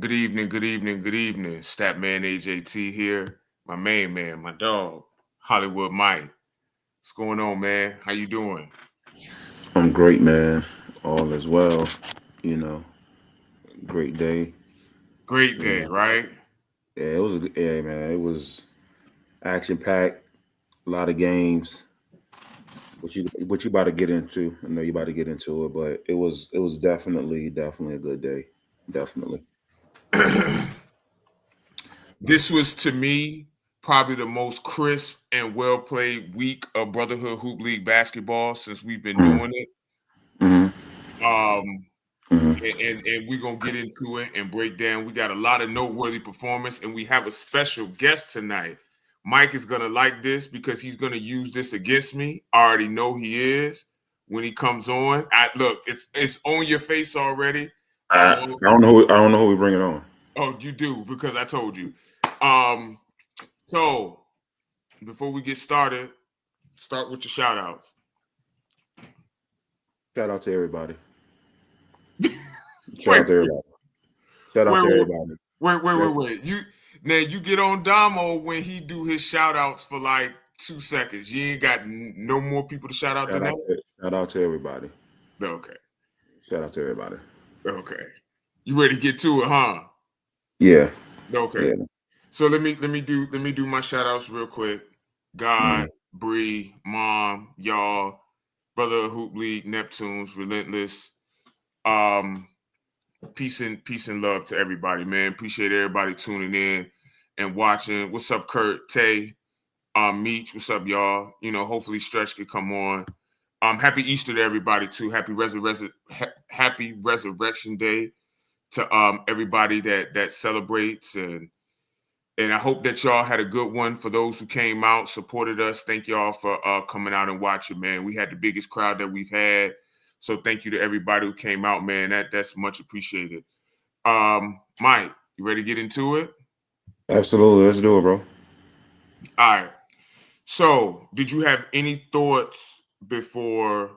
Good evening, good evening, good evening. Statman AJT here. My main man, my dog, Hollywood Mike. What's going on, man? How you doing? I'm great, man. All is well. You know, great day. Great You day, know, right? yeah, it was. Yeah, man, it was action packed. A lot of games. What you about to get into? I know you about to get into it, but it was definitely a good day. Definitely. This was to me probably the most crisp and well played week of Brotherhood Hoop League basketball since we've been Mm-hmm. doing it. Mm-hmm. Um, Mm-hmm. and we're gonna get into it and break down. We got a lot of noteworthy performance, and we have a special guest tonight. Mike is gonna like this because he's gonna use this against me. I already know he is when he comes on. Look, it's on your face already. I, Oh, I don't know. I don't know who we bring it on. oh, you do because I told you. Um, so before we get started, start with your shout outs. Shout out to everybody. Shout Wait, out to everybody. Shout out wait, to wait, everybody. wait. You get on Damo when he do his shout outs for like 2 seconds. You ain't got no more people to shout out than that? Shout out to everybody. Okay. Shout out to everybody. Okay. You ready to get to it, huh? Yeah. Okay. Yeah. So let me do my shout outs real quick. Mm-hmm. God, Bree, Mom, y'all, Brother Hoop League, Neptunes, Relentless. Um, peace and love to everybody, man. Appreciate everybody tuning in and watching. What's up, Kurt, Tay, Meech? What's up, y'all? Hopefully Stretch could come on. Happy Easter to everybody too. Happy Resurrection Day to everybody that celebrates, and I hope that y'all had a good one. For those who came out, supported us, thank y'all for coming out and watching, man. We had the biggest crowd that we've had. So thank you to everybody who came out, man. That's much appreciated. Mike, you ready to get into it? Absolutely. Let's do it, bro. All right. So, did you have any thoughts before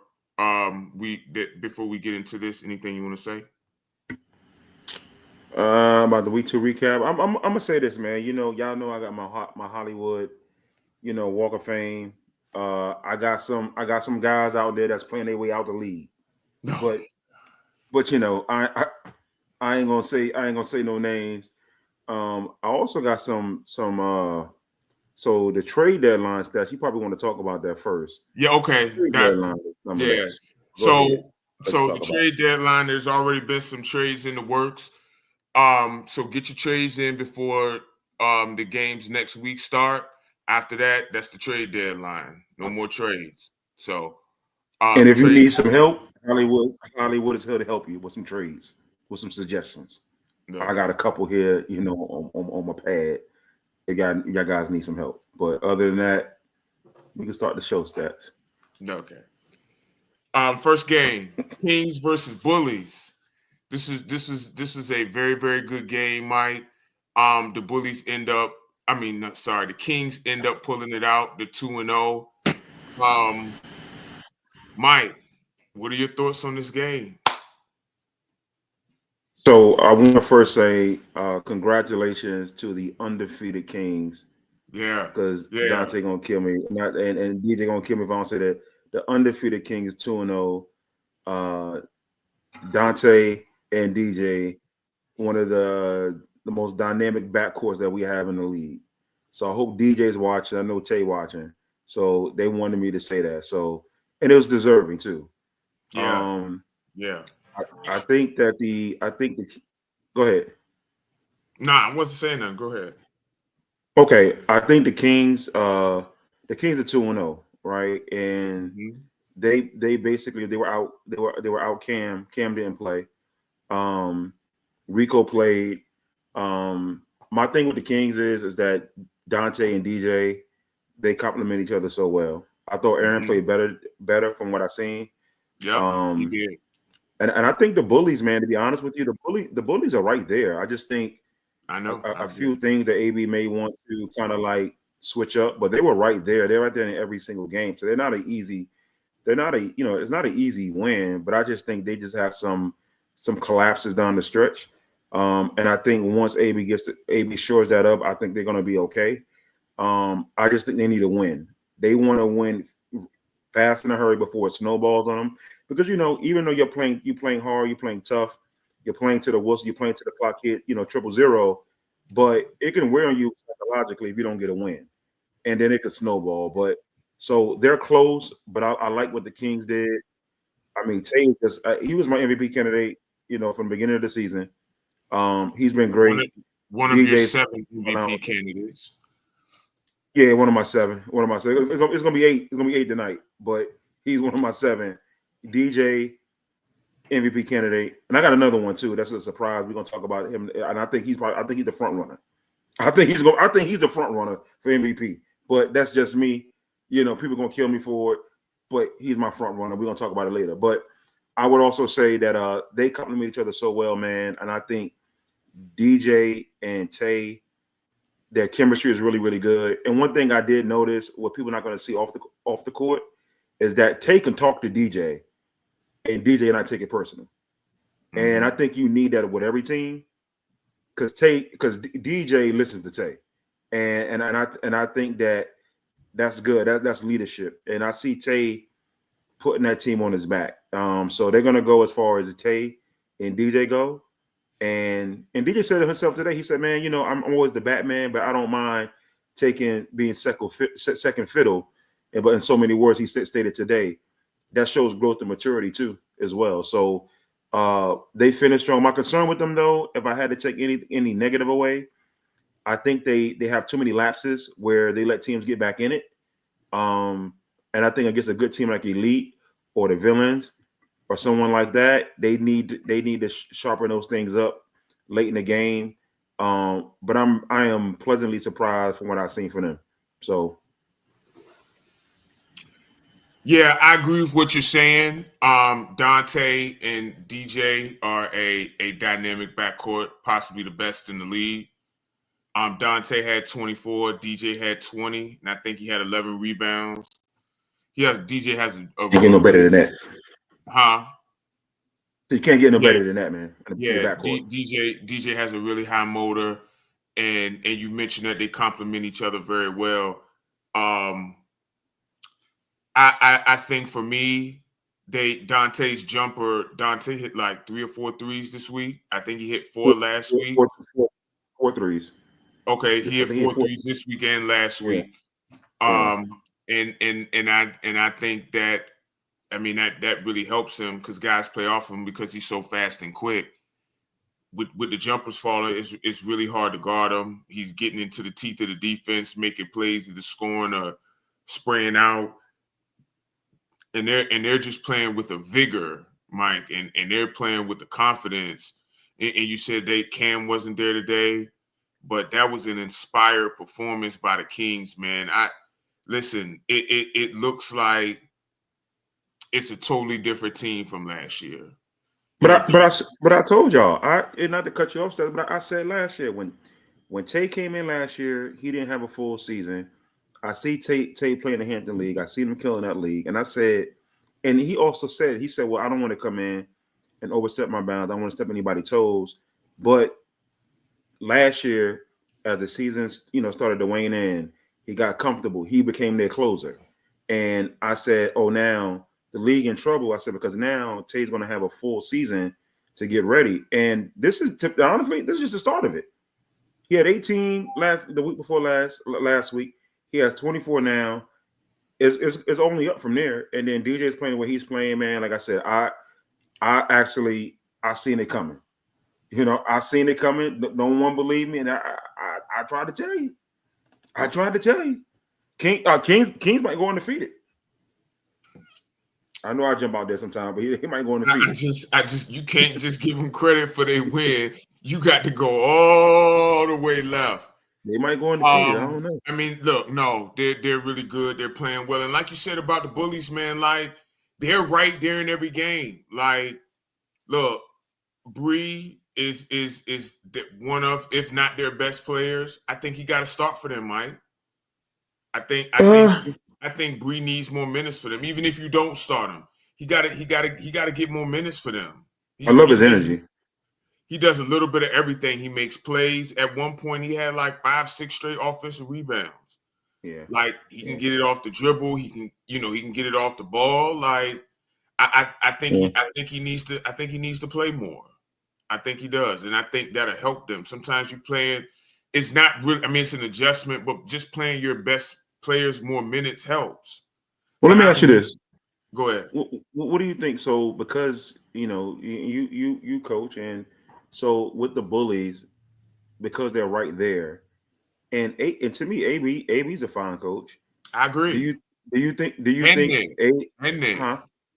we get into this? Anything you want to say? About the week two recap. I'm gonna say this, man. Y'all know I got my Hollywood, Walk of Fame. I got some guys out there that's playing their way out the league, No. but I ain't gonna say no names. I also got some. So the trade deadline stats. You probably want to talk about that first. Yeah. Okay. Trade That. deadline Yeah. nonetheless. Go So, ahead. Let's so the talk about it. trade deadline. There's already been some trades in the works. So get your trades in before the games next week start. After that, that's the trade deadline. No more trades. So And if you trade. need some help, Hollywood is here to help you with some trades, with some suggestions. I Okay. got a couple here, on my pad. Y'all guys need some help. But other than that, we can start the show stats. Okay. First game, Kings versus Bullies. This is a very very good game, Mike. The Bullies end up. I mean, no, sorry, the Kings end up pulling it out. The 2-0. Um, Mike, what are your thoughts on this game? So I want to first say congratulations to the undefeated Kings Yeah, because yeah. Dante gonna kill me. Not and DJ gonna kill me if I don't say that. The undefeated King is 2-0. Uh, Dante and DJ, one of the most dynamic backcourts that we have in the league. So I hope DJ's watching. I know Tay watching. So they wanted me to say that. So and it was deserving too. Yeah, Um, yeah. I think that go ahead. Nah, I wasn't saying nothing. Go ahead. Okay, I think the Kings are 2-0, right? And Mhm. they basically they were out. Cam didn't play. Um, Rico played. My thing with the Kings is that Dante and DJ they complement each other so well. I thought Aaron Mhm. played better from what I seen. Yep, he Um, did. and I think the bullies, man. To be honest with you, the bullies are right there. I just think I a, know. a I a agree. few things that AB may want to kind of like switch up, but they were right there. They're right there in every single game. So they're not a it's not an easy win, but I just think they just have some collapses down the stretch. And I think once AB shores that up, I think they're going to be okay. I just think they need a win. They want to win fast in a hurry before it snowballs on them. Because even though you're playing hard, you're playing tough, you're playing to the whistle, you're playing to the clock hit, 0-0, but it can wear on you psychologically if you don't get a win, and then it could snowball. But so they're close, but I like what the Kings did. I mean, Tay he was my MVP candidate, from the beginning of the season. He's been great. One of your 7 MVP candidates. Yeah, one of my 7. It's gonna be 8. It's gonna be 8 tonight, but he's one of my 7. DJ MVP candidate, and I got another one too. That's a surprise. We're gonna talk about him, and I think he's the front runner. I think he's the front runner for MVP. But that's just me. People gonna kill me for it, but he's my front runner. We're gonna talk about it later. But I would also say that they complement each other so well, man. And I think DJ and Tay, their chemistry is really, really good. And one thing I did notice, what people are not going to see off the court, is that Tay can talk to DJ, and DJ not take it personal. Mm-hmm. And I think you need that with every team, because DJ listens to Tay, and I think that's good. That's leadership, and I see Tay putting that team on his back. So they're going to go as far as Tay and DJ go. And DJ said to himself today, he said, man, I'm always the Batman, but I don't mind being second fiddle. But in so many words, he stated today, that shows growth and maturity too, as well. So they finished strong. My concern with them, though, if I had to take any negative away, I think they have too many lapses where they let teams get back in it. And I think against a good team like Elite or the Villains, or someone like that, they need to sharpen those things up late in the game. But I am pleasantly surprised from what I've seen from them. So, yeah, I agree with what you're saying. Dante and DJ are a dynamic backcourt, possibly the best in the league. Dante had 24, DJ had 20, and I think he had 11 rebounds. DJ has you get no better than that. Huh? You can't get no better than that, man. Yeah, DJ has a really high motor, and you mentioned that they complement each other very well. I think for me, Dante hit like 3 or 4 threes this week. I think he hit 4 last week. 4 threes. Okay, he hit 4 threes this week and last week. And I think that. I mean, that really helps him because guys play off him because he's so fast and quick. With the jumpers falling, it's really hard to guard him. He's getting into the teeth of the defense, making plays, either scoring or spraying out. And they're just playing with a vigor, Mike, and they're playing with the confidence. And you said Cam wasn't there today, but that was an inspired performance by the Kings, man. Listen, it looks like it's a totally different team from last year. But I told y'all, not to cut you off, but I said last year when Tay came in last year, he didn't have a full season. I see Tay playing the Hampton League. I see him killing that league, and I said, and he also said, well, I don't want to come in and overstep my bounds. I don't want to step anybody's toes. But last year, as the season started to wane in, he got comfortable. He became their closer, and I said, oh, now the league in trouble. I said, because now Tay's going to have a full season to get ready. And this is honestly, this is just the start of it. He had 18 the week before last week. He has 24 now. It's only up from there. And then DJ's playing the way he's playing, man. Like I said, I seen it coming. I seen it coming. No one believed me, and I tried to tell you. Kings might go undefeated. I know I jump out there sometimes, but he might go undefeated. I just you can't just give him credit for their win. You got to go all the way left. They might go undefeated. I don't know. I mean, look, no, they're really good. They're playing well, and like you said about the Bullies, man, like they're right there in every game. Like, look, Bree is one of, if not their best players. I think he got to start for them, Mike. I think Bree needs more minutes for them. Even if you don't start him, he got to get more minutes for them. I love his energy. He does a little bit of everything. He makes plays. At one point, he had like 5-6 straight offensive rebounds. Yeah. Like he can get it off the dribble. He can, he can get it off the ball. Like I think he needs to play more. I think he does, and I think that'll help them. Sometimes you playing, it's not really. I mean, it's an adjustment, but just playing your best players more minutes helps. Well, let me ask you this. Go ahead. What do you think? So, because you coach, and so with the Bullies, because they're right there, and to me, AB's a fine coach. I agree. Do you think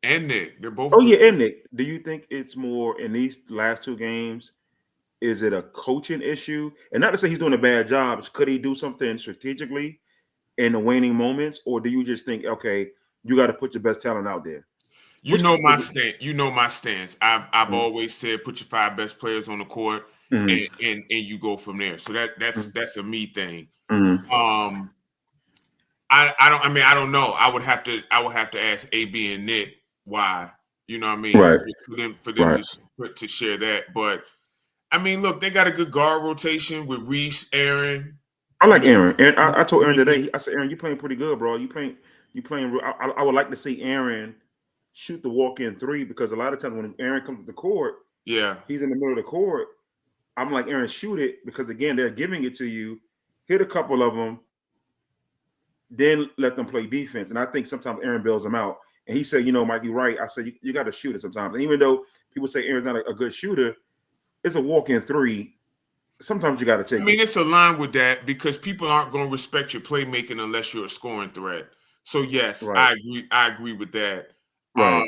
and Nick, they're both. Oh yeah, and Nick. Do you think it's more in these last two games? Is it a coaching issue? And not to say he's doing a bad job. Could he do something strategically in the waning moments, or do you just think, okay, you got to put your best talent out there? You know my stance. I've always said put your 5 best players on the court, and you go from there. So that's a me thing. I don't know. I would have to ask AB and Nick why. You know what I mean? Right. For them to share that. But I mean, look, they got a good guard rotation with Reese, Aaron. I like Aaron. And I told Aaron today. I said, Aaron, you playing pretty good, bro. You playing. I would like to see Aaron shoot the walk-in 3, because a lot of times when Aaron comes to the court, he's in the middle of the court. I'm like, Aaron, shoot it, because again, they're giving it to you. Hit a couple of them, then let them play defense. And I think sometimes Aaron bails them out. And he said, Mike, you're right. I said, you got to shoot it sometimes. And even though people say Aaron's not a good shooter, it's a walk-in 3. Sometimes you got to take it. I mean, it's aligned with that, because people aren't going to respect your playmaking unless you're a scoring threat. So yes, right. I agree with that. Right.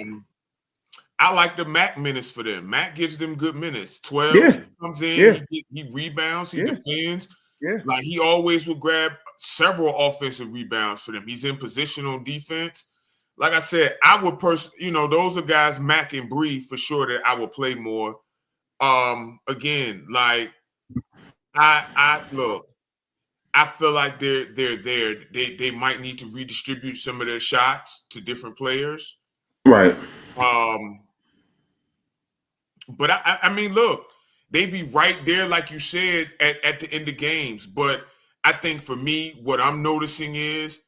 I like the Mac minutes for them. Mac gives them good minutes. 12 he comes in, he rebounds, he defends. Yeah. Like he always will grab several offensive rebounds for them. He's in position on defense. Like I said, I would those are guys, Mac and Bree, for sure, that I will play more. Again, like I feel like they're there. They might need to redistribute some of their shots to different players. Right. But I mean, look, they be right there, like you said, at the end of games. But I think for me, what I'm noticing is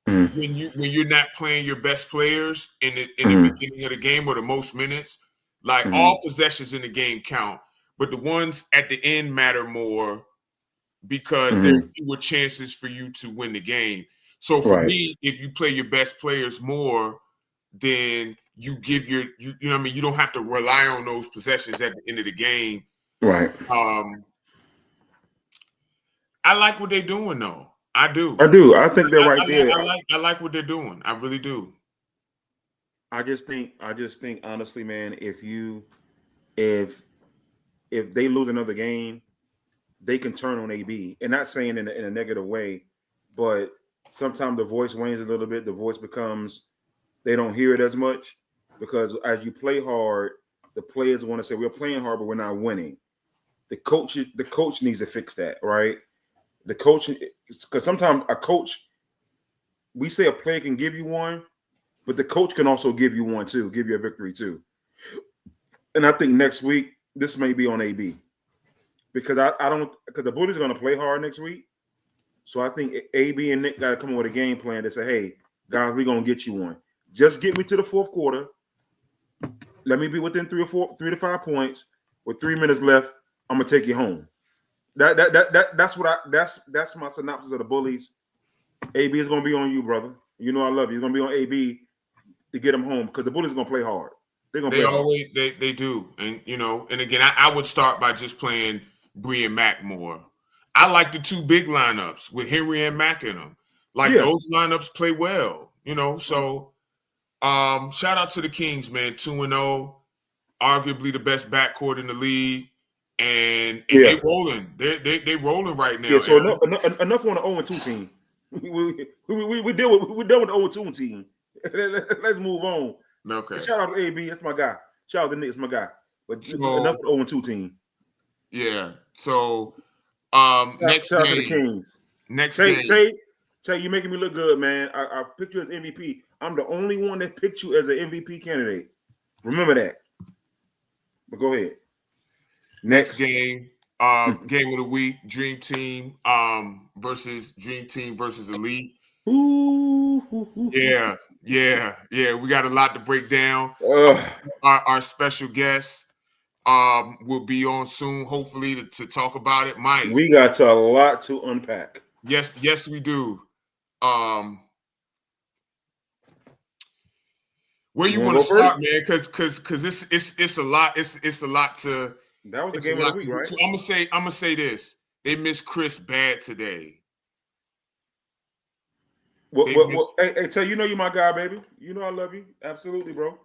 when you're not playing your best players in the beginning of the game or the most minutes, like all possessions in the game count, but the ones at the end matter more, because there's fewer chances for you to win the game. So for me, if you play your best players more, then you give you know what I mean, you don't have to rely on those possessions at the end of the game. Right. I like what they're doing though. I do. I think they're right there. I like what they're doing. I really do. I just think honestly, man, if they lose another game, they can turn on AB. And not saying in a negative way, but sometimes the voice wanes a little bit. The voice becomes, they don't hear it as much, because as you play hard, the players want to say, we're playing hard, but we're not winning. The coach needs to fix that, right? The coach, because sometimes a coach, we say a player can give you one, but the coach can also give you one too, give you a victory too. And I think next week, this may be on AB. Because because the Bullies are going to play hard next week. So I think AB and Nick got to come up with a game plan to say, hey, guys, we're going to get you one. Just get me to the fourth quarter. Let me be within 3 to 5 points. With 3 minutes left, I'm going to take you home. That's my synopsis of the Bullies. AB is going to be on you, brother. You know I love you. It's going to be on AB to get them home, because the Bullies are going to play hard. They do. And, and again, I would start by just playing Bree and Mac more. I like the 2 big lineups with Henry and Mac in them. Those lineups play well, So shout out to the Kings, man. 2-0, arguably the best backcourt in the league, and they rolling. They rolling right now. Yeah. So enough on the 0-2 team. We deal with the 0-2 team. Let's move on. Okay. Shout out to AB. That's my guy. Shout out to Nick. That's my guy. But enough for the 0-2 team. Yeah. So next game. Shout out to the Kings. Next game. Tay, you're making me look good, man. I picked you as MVP. I'm the only one that picked you as an MVP candidate. Remember that. But go ahead. Next game, game of the week, Dream Team versus Elite. Yeah. We got a lot to break down. Our special guest will be on soon, hopefully, to talk about it. Mike, we got a lot to unpack. Yes, we do. Where you want to start, man? Because it's a lot. It's a lot to. That was the game of the week, right? I'm gonna say this. They missed Chris bad today. Hey, tell you know you my guy, baby. You know I love you. Absolutely, bro.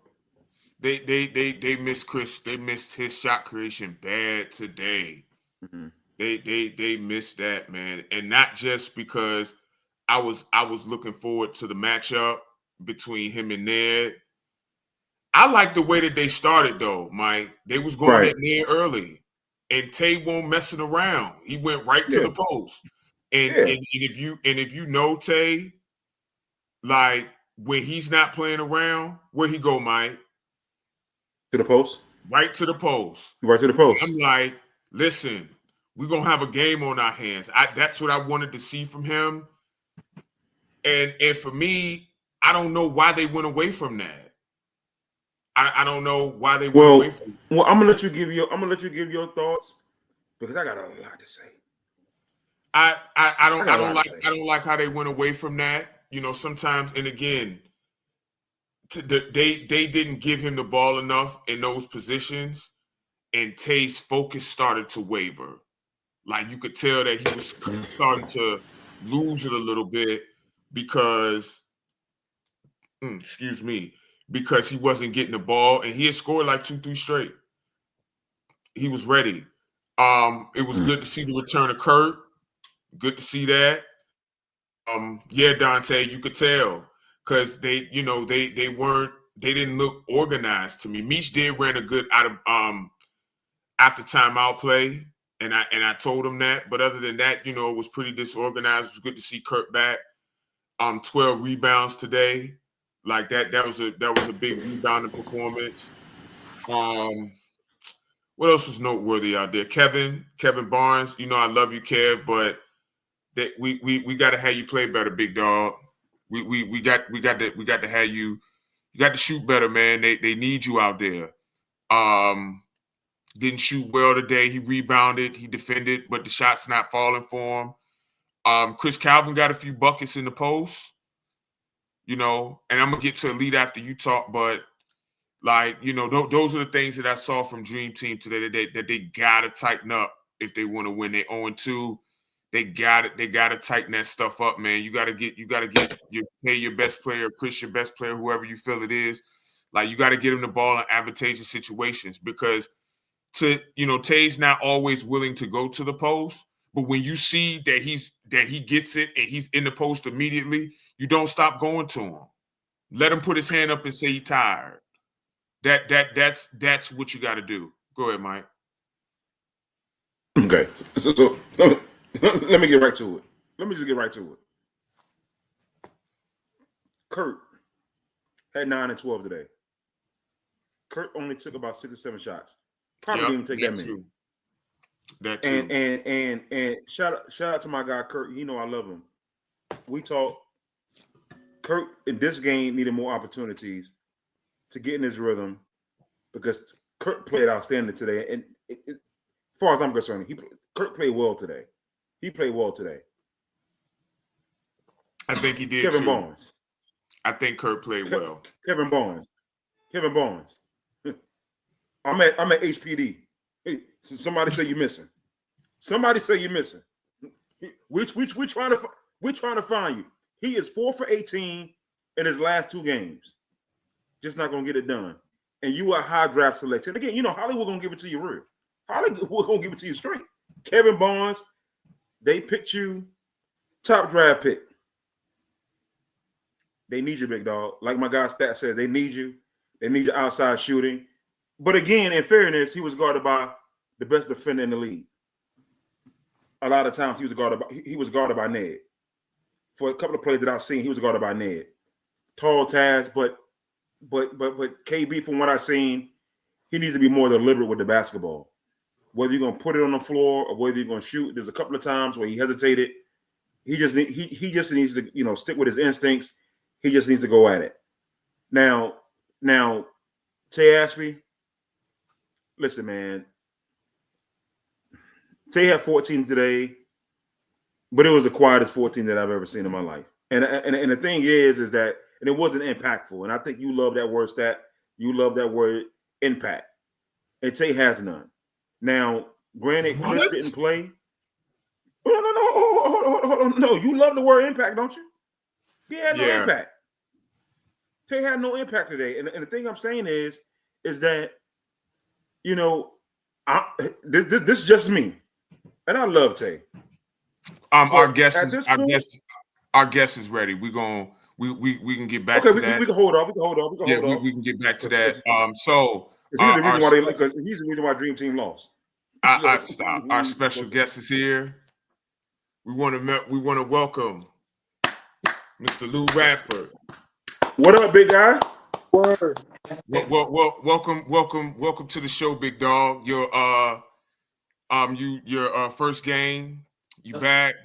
They missed Chris. They missed his shot creation bad today. Mm-hmm. They missed that, man, and not just because I was looking forward to the matchup between him and Ned. I like the way that they started, though, Mike. They was going at Ned early, and Tay won't messing around. He went right to the post, and if you know Tay, like when he's not playing around, where he go, Mike? To the post. Right to the post. Right to the post. I'm like, listen, we're gonna have a game on our hands. That's what I wanted to see from him, and for me, I don't know why they went away from that. I don't know why they went away from it. Well, I'm gonna let you give your thoughts because I got a lot to say. I don't like how they went away from that. You know, sometimes, and again, they didn't give him the ball enough in those positions, and Tay's focus started to waver. Like you could tell that he was starting to lose it a little bit because, because he wasn't getting the ball, and he had scored like 2-3 straight. He was ready. It was good to see the return of Kurt. Good to see that. Dante, you could tell because they didn't look organized to me. Meech did ran a good out of after timeout play, and I told him that. But other than that, it was pretty disorganized. It was good to see Kurt back. 12 rebounds today. Like that was a big rebounding performance. What else was noteworthy out there? Kevin Barnes. I love you, Kev, but that we got to have you play better, big dog. We got to have you. You got to shoot better, man. They need you out there. Didn't shoot well today. He rebounded, he defended, but the shot's not falling for him. Chris Calvin got a few buckets in the post. And I'm gonna get to Elite after you talk, but those are the things that I saw from Dream Team today that they gotta tighten up if they want to win. They 0-2. They gotta tighten that stuff up, man. You gotta get your best player, Chris, your best player, whoever you feel it is. Like you gotta get him the ball in advantageous situations because Tay's not always willing to go to the post. But when you see that he gets it and he's in the post immediately, you don't stop going to him. Let him put his hand up and say he's tired. That's what you got to do. Go ahead, Mike. Okay, so let me get right to it. Let me just get right to it. Kurt had 9 and 12 today. Kurt only took about 6 or 7 shots. Probably didn't even take that many. That too. And shout out to my guy Kurt. I love him. We talk. Kurt in this game needed more opportunities to get in his rhythm because Kurt played outstanding today. And as far as I'm concerned, Kurt played well today. He played well today. I think he did. Kevin too. Barnes. I think Kurt played well. Kevin Barnes. I'm at HPD. Hey, somebody say you're missing. We're trying to find you. He is 4 for 18 in his last 2 games. Just not gonna get it done. And you are high draft selection. Again, Hollywood gonna give it to you real. Hollywood gonna give it to you straight. Kevin Barnes, they picked you top draft pick. They need you, big dog. Like my guy Stat said, they need you. They need your outside shooting. But again, in fairness, he was guarded by the best defender in the league. A lot of times he was guarded by Ned. For a couple of plays that I've seen, he was guarded by Ned. Tall Taz, but KB, from what I've seen, he needs to be more deliberate with the basketball. whether you're gonna put it on the floor or whether you're gonna shoot. There's a couple of times where he hesitated. He just needs to stick with his instincts. He just needs to go at it. Now, Tay Ashby, listen, man. Tay had 14 today, but it was the quietest 14 that I've ever seen in my life. And the thing is that, and it wasn't impactful. And I think you love that word stat. You love that word impact. And Tay has none. Now, granted, Chris didn't play. No, you love the word impact, don't you? He had no impact. Tay had no impact today. And the thing I'm saying is that, this is just me. And I love Tay. Our guest is ready. We can get back to that. We can hold off. We can get back to that. He's the reason why Dream Team lost. Our special guest is here. We want to welcome Mr. Lou Radford. What up, big guy? Word. Welcome to the show, big dog. Your first game, you back,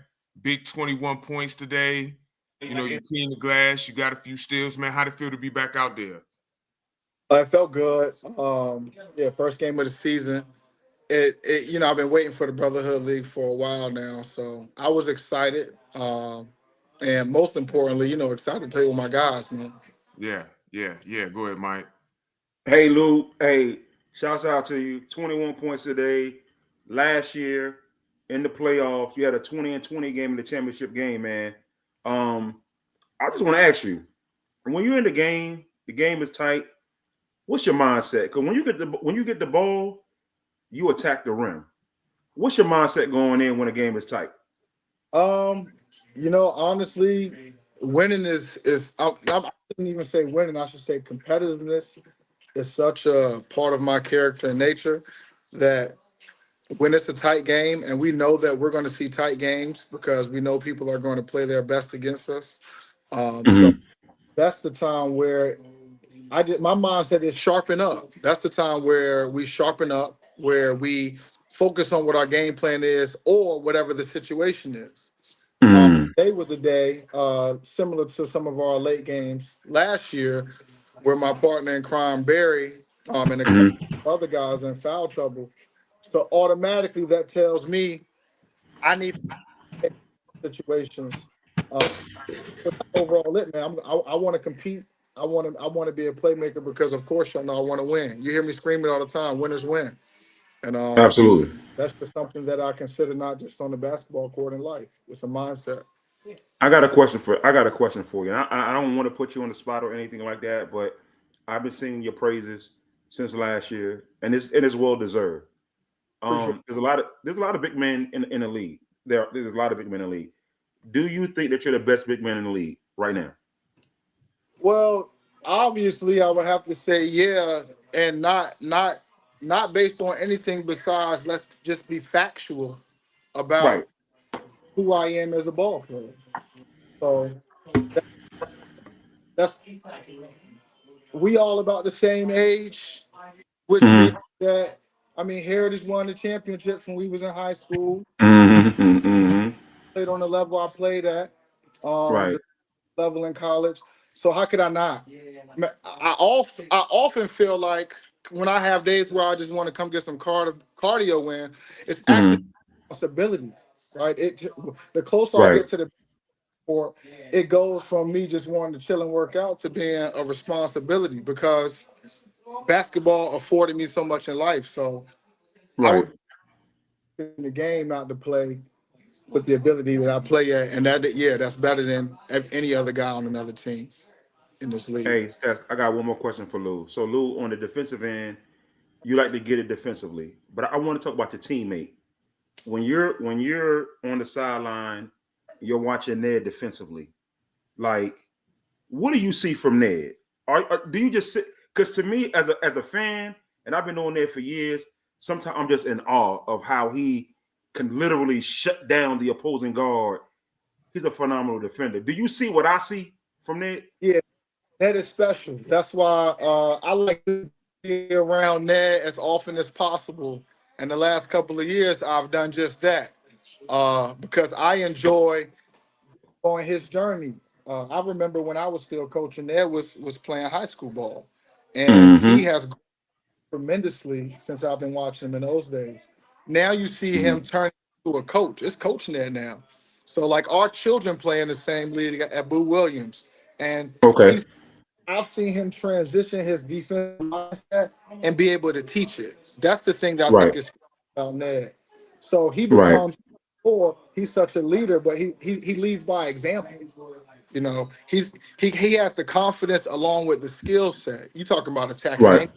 big 21 points today. You clean the glass, you got a few steals, man. How'd it feel to be back out there? It felt good. First game of the season. I've been waiting for the Brotherhood League for a while now, so I was excited. And most importantly, excited to play with my guys, man. Yeah. Go ahead, Mike. Hey, Lou. Hey, shouts out to you. 21 points today. Last year in the playoffs, you had a 20-20 game in the championship game, man. I just want to ask you, when you're in the game is tight. What's your mindset? Because when you get the ball, you attack the rim. What's your mindset going in when a game is tight? Honestly, winning is I shouldn't even say winning. I should say competitiveness is such a part of my character and nature that when it's a tight game, and we know that we're going to see tight games because we know people are going to play their best against us. So that's the time where my mindset is sharpen up. That's the time where we sharpen up, where we focus on what our game plan is or whatever the situation is. Today was a day similar to some of our late games last year, where my partner in crime, Barry, and a couple of other guys in foul trouble. So automatically that tells me I need situations. Overall, man, I want to compete. I want to be a playmaker because, of course, I want to win. You hear me screaming all the time, winners win. And absolutely, that's just something that I consider not just on the basketball court in life. It's a mindset. I got a question for you. I don't want to put you on the spot or anything like that, but I've been singing your praises since last year, and it's well deserved. There's a lot of big men in the league. There's a lot of big men in the league. Do you think that you're the best big man in the league right now? Well, obviously, I would have to say yeah, and not based on anything besides let's just be factual about who I am as a ball player. So that's we all about the same age, which means that Heritage won the championships when we was in high school. Played on the level I played at, the level in college. So how could I not? I often feel like when I have days where I just want to come get some cardio in, it's actually responsibility, right? The closer I get to the court, it goes from me just wanting to chill and work out to being a responsibility because basketball afforded me so much in life. So I would in the game not to play with the ability that I play at, and that's better than any other guy on another team in this league. Hey, Steph, I got one more question for Lou. So, Lou, on the defensive end, you like to get it defensively, but I want to talk about your teammate. When you're on the sideline, you're watching Ned defensively. Like, what do you see from Ned? Do you just sit? Because to me, as a fan, and I've been on Ned for years, sometimes I'm just in awe of how he can literally shut down the opposing guard. He's a phenomenal defender. Do you see what I see from Ned? Yeah, Ned is special. That's why I like to be around Ned as often as possible And the last couple of years, I've done just that because I enjoy on his journey. I remember when I was still coaching there was playing high school ball, and he Mm-hmm. has grown tremendously since I've been watching him in those days. Now you see Mm-hmm. him turn into a coach. It's coaching there now. So like our children play in the same league at Boo Williams, and Okay. he's I've seen him transition his defense mindset and be able to teach it. That's the thing that I Right. think is about Ned. So he Right. becomes, or he's such a leader, but he leads by example. You know, he has the confidence along with the skill set. You talking about attacking Right. angle.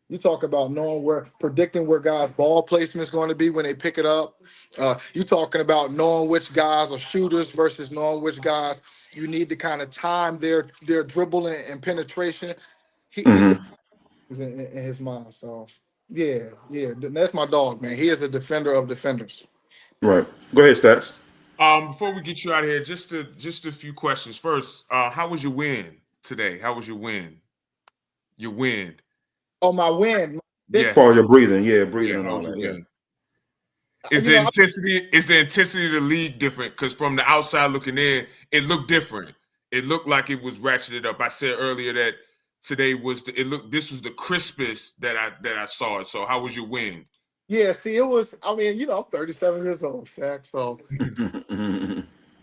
You talk about knowing where, predicting where guys' ball placement is going to be when they pick it up. You talking about knowing which guys are shooters versus knowing which guys you need to kind of time their dribbling and penetration. He's got Mm-hmm. things in his mind. So yeah, that's my dog, man. He is a defender of defenders. Right. Go ahead, Stats. Before we get you out of here, just a few questions. First, how was your win today? How was your win? Your win. Oh, my win, my As far Yes. as victory. your breathing, yeah, breathing Yeah, and how all was your that. Yeah. win? Is You the know, intensity of the league different? Because from the outside looking in, it looked different. It looked like it was ratcheted up. I said earlier that today was this was the crispest that I saw it. So how was your win? yeah. See, it was. I mean, I'm 37 years old, Shaq. So Mm-hmm.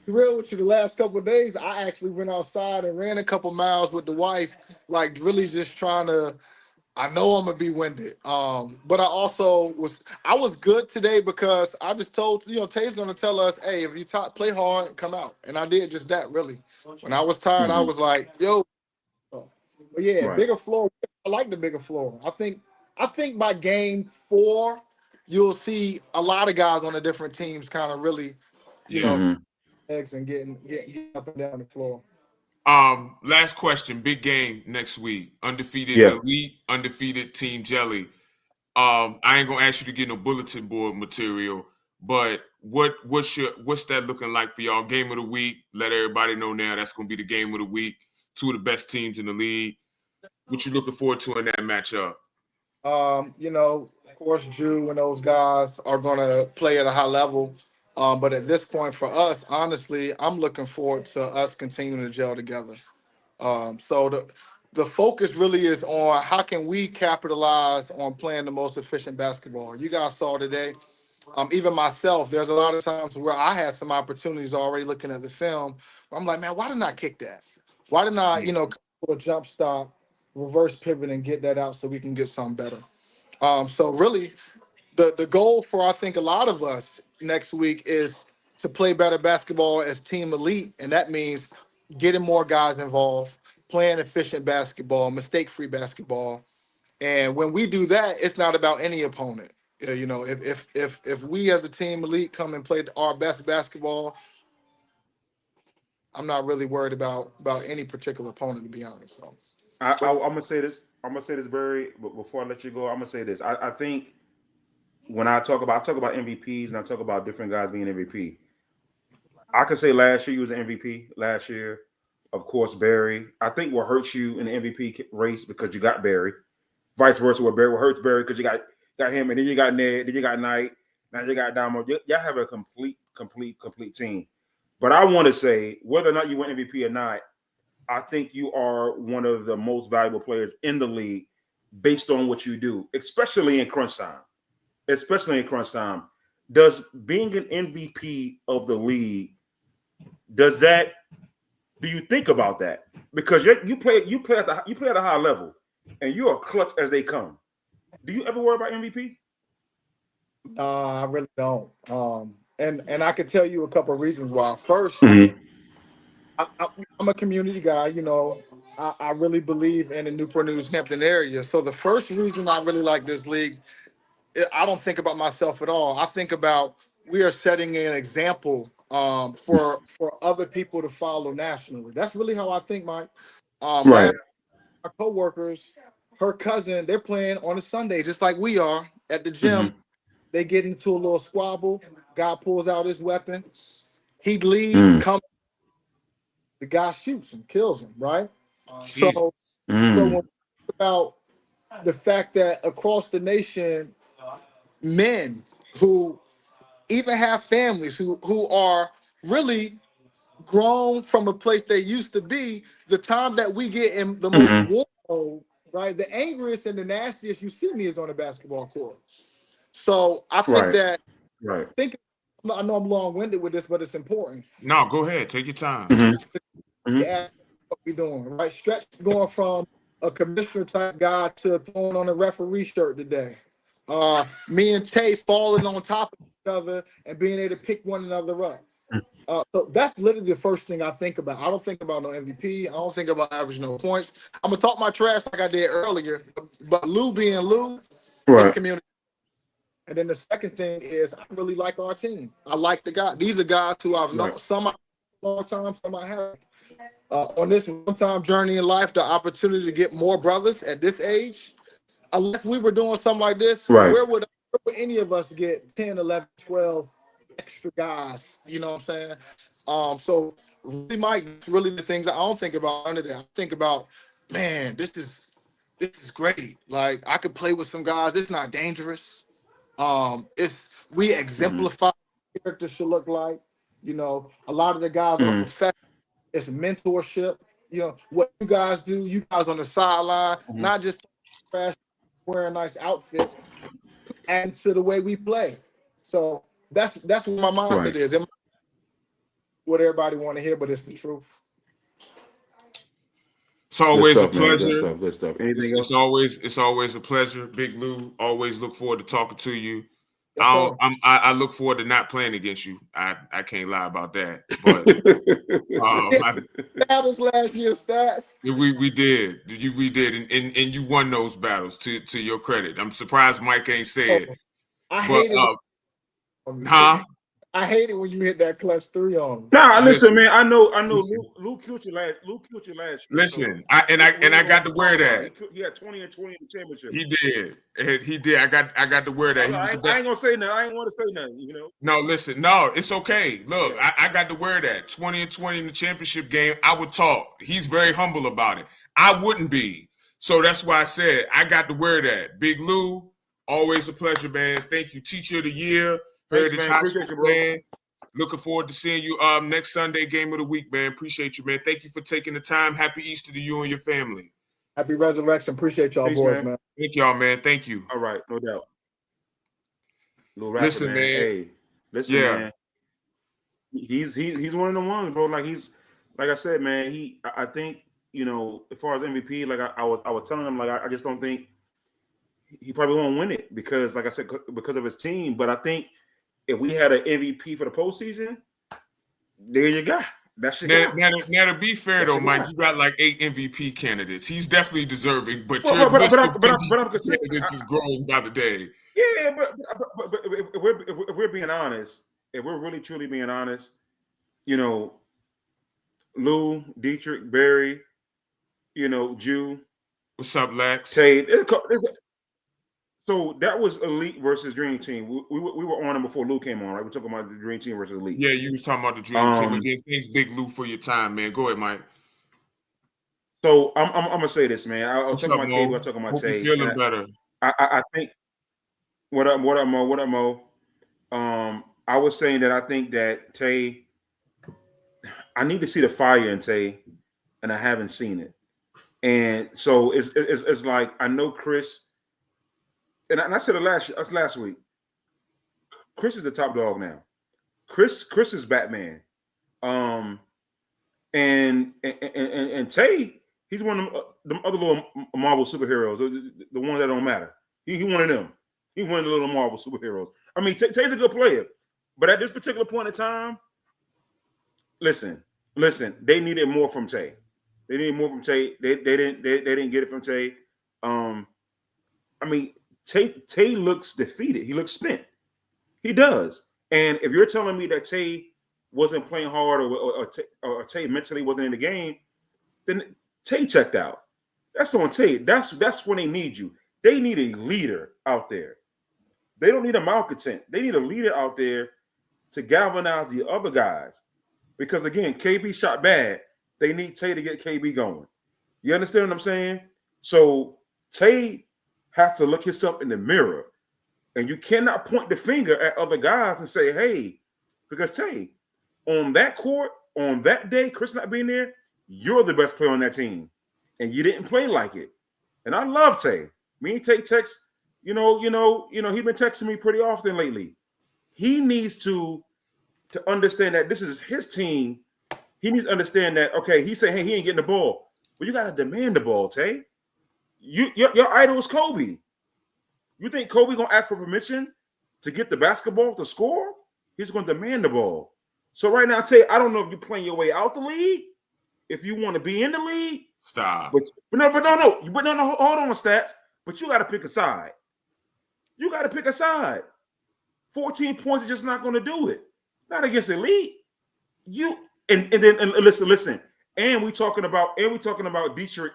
be real with you, the last couple of days, I actually went outside and ran a couple miles with the wife, like really just trying to. I know I'm gonna be winded, but I was good today because I just told Tay's gonna tell us, hey, if you play hard, come out, and I did just that. Really, when I was tired, I was like, yo, but yeah, Right. bigger floor. I like the bigger floor. I think by game 4, you'll see a lot of guys on the different teams kind of really, you Yeah. know, Mm-hmm. eggs and getting up and down the floor. Last question. Big game next week. Undefeated Yeah. elite, undefeated Team Jelly. I ain't gonna ask you to get no bulletin board material, but what's that looking like for y'all? Game of the week. Let everybody know now that's gonna be the game of the week. Two of the best teams in the league. What you looking forward to in that matchup? Of course, Drew and those guys are gonna play at a high level. But at this point, for us, honestly, I'm looking forward to us continuing to gel together. So the focus really is on how can we capitalize on playing the most efficient basketball. You guys saw today. Even myself, there's a lot of times where I had some opportunities already looking at the film. I'm like, man, why didn't I kick that? Why didn't I, come to a jump stop, reverse pivot, and get that out so we can get something better? So really, the goal for I think a lot of us next week is to play better basketball as team elite, and that means getting more guys involved, playing efficient basketball, mistake-free basketball. And when we do that, it's not about any opponent. If we as a team elite come and play our best basketball, I'm not really worried about any particular opponent, to be honest. So, I'm but gonna say this. I'm gonna say this, Barry. But before I let you go, I'm gonna say this. I think when I talk about MVPs and I talk about different guys being MVP. I could say last year you was an MVP. Last year, of course, Barry. I think what hurts you in the MVP race because you got Barry. Vice versa, what hurts Barry because you got him, and then you got Ned, then you got Knight, now you got Damo. Y'all have a complete team. But I want to say whether or not you win MVP or not, I think you are one of the most valuable players in the league based on what you do, especially in crunch time. Especially in crunch time. Does being an MVP of the league, does that do you think about that? Because you play at a high level and you are clutch as they come. Do you ever worry about MVP? I really don't. And I can tell you a couple of reasons why. First, Mm-hmm. I'm a community guy. I really believe in the Newport News Hampton area. So the first reason I really like this league, I don't think about myself at all. I think about we are setting an example for other people to follow nationally. That's really how I think, Mike. Right. Last my coworkers, her cousin, they're playing on a Sunday just like we are at the gym. Mm-hmm. They get into a little squabble. Guy pulls out his weapon. He leaves. Mm-hmm. Comes. The guy shoots him, kills him. Right. So, Jesus. so when we talk about the fact that across the nation, men who even have families who are really grown from a place they used to be. The time that we get in the most Mhm. war mode, right? The angriest and the nastiest you see me is on the basketball court. So I think Right. that Right. I know I'm long-winded with this, but it's important. No, go ahead. Take your time. Mhm. Mhm. Ask what we doing, right? Stretch going from a commissioner type guy to throwing on a referee shirt today. Me and Tay falling on top of each other and being able to pick one another up. So that's literally the first thing I think about. I don't think about no MVP. I don't think about average no points. I'm gonna talk my trash like I did earlier, but Lou being Lou is Right. community. And then the second thing is I really like our team. I like the guys. These are guys who I've known Right. some a long time, some I haven't. On this one-time journey in life, the opportunity to get more brothers at this age, unless we were doing something like this, Right. where would any of us get 10, 11, 12 extra guys? You know what I'm saying? So really, Mike, really the things I don't think about under that. I think about, man, this is great. Like I could play with some guys. It's not dangerous. We exemplify what character should look like. You know, a lot of the guys are Mhm. professional. It's mentorship. You know what you guys do. You guys on the sideline, not just wearing nice outfits, and to the way we play. So that's what my mindset Right. is. What everybody want to hear, but it's the truth. It's Good always a stuff, man. Good pleasure. stuff. Good stuff. Anything It's, else? it's always a pleasure, Big Lou. Always look forward to talking to you. Yes, I look forward to not playing against you. I can't lie about that. But battles last year, stats. we did. We did, and you won those battles to your credit. I'm surprised Mike ain't said. I But hated it. huh? I hate it when you hit that clutch 3 on me. Nah, listen, Listen, man. I know. listen. Luke killed you last. Luke killed you last year. Listen, I got to wear that. He had 20 and 20 in the championship. He did. He did. I got to wear that. He was I the best. ain't gonna say nothing. I ain't want to say nothing. You know. No, listen, no, it's okay. Look, Yeah. I got to wear that 20 and 20 in the championship game. I would talk. He's very humble about it. I wouldn't be. So that's why I said I got to wear that. Big Lou, always a pleasure, man. Thank you. Teacher of the Year, Thanks, Heritage man. High Appreciate School, you, bro. man. Looking forward to seeing you next Sunday, game of the week, man. Appreciate you, man. Thank you for taking the time. Happy Easter to you and your family. Happy resurrection. Appreciate y'all, Peace, boys, man. man. Thank y'all, man. Thank you. All right, no doubt. Little rapper, Listen, man. Hey, listen, Yeah. man. He's one of the ones, bro. Like I said, man. I think, you know, as far as MVP, like I was telling him, like I just don't think he probably won't win it because, like I said, because of his team. But I think if we had an MVP for the postseason, there you go. That's your guy. Now, to be fair That's though, your Mike, guy. you got like 8 MVP candidates. He's definitely deserving, but Well, your but list I'm of MVP consistent. candidates is growing by the day. Yeah, but if we're being honest, if we're really truly being honest, you know, Lou, Dietrich, Barry, you know, Jew, What's up, Lex? Tate. So that was Elite versus Dream Team. We were on them before Lou came on, right? We're talking about the Dream Team versus Elite. Yeah, you was talking about the Dream Team again. Thanks, Big Lou, for your time, man. Go ahead, Mike. So I'm gonna say this, man. I was What's talking up, about KB. I Mo? was talking about Hope you're Tate. feeling better. I think what up, Mo? I was saying that I think that Tay, I need to see the fire in Tay, and I haven't seen it. And so it's like I know Chris, and I said it last week. Chris is the top dog now. Chris is Batman. And Tay, he's one of them other little Marvel superheroes, the ones that don't matter. He one of them. He one of the little Marvel superheroes. I mean, Tay's a good player, but at this particular point in time, listen, they needed more from Tay. They needed more from Tay. They didn't get it from Tay. I mean, Tay looks defeated. He looks spent. He does. And if you're telling me that Tay wasn't playing hard or Tay mentally wasn't in the game, then Tay checked out. That's on Tay. That's when they need you. They need a leader out there. They don't need a malcontent. They need a leader out there to galvanize the other guys. Because again, KB shot bad. They need Tay to get KB going. You understand what I'm saying? So Tay has to look himself in the mirror And you cannot point the finger at other guys and say, hey, because Tay, on that court, on that day, Chris not being there, you're the best player on that team. And you didn't play like it. And I love Tay. Me and Tay text, he been texting me pretty often lately. He needs to understand that this is his team. He needs to understand that, okay, he said, hey, he ain't getting the ball. But you got to demand the ball, Tay. Your idol is Kobe. You think Kobe going to ask for permission to get the basketball to score? He's going to demand the ball. So right now, Tay, I don't know if you're playing your way out the league, if you want to be in the league. Stop. But no, hold on, Stats. But you got to pick a side. You got to pick a side. 14 points is just not going to do it. Not against elite. And then listen. And we talking about Dietrich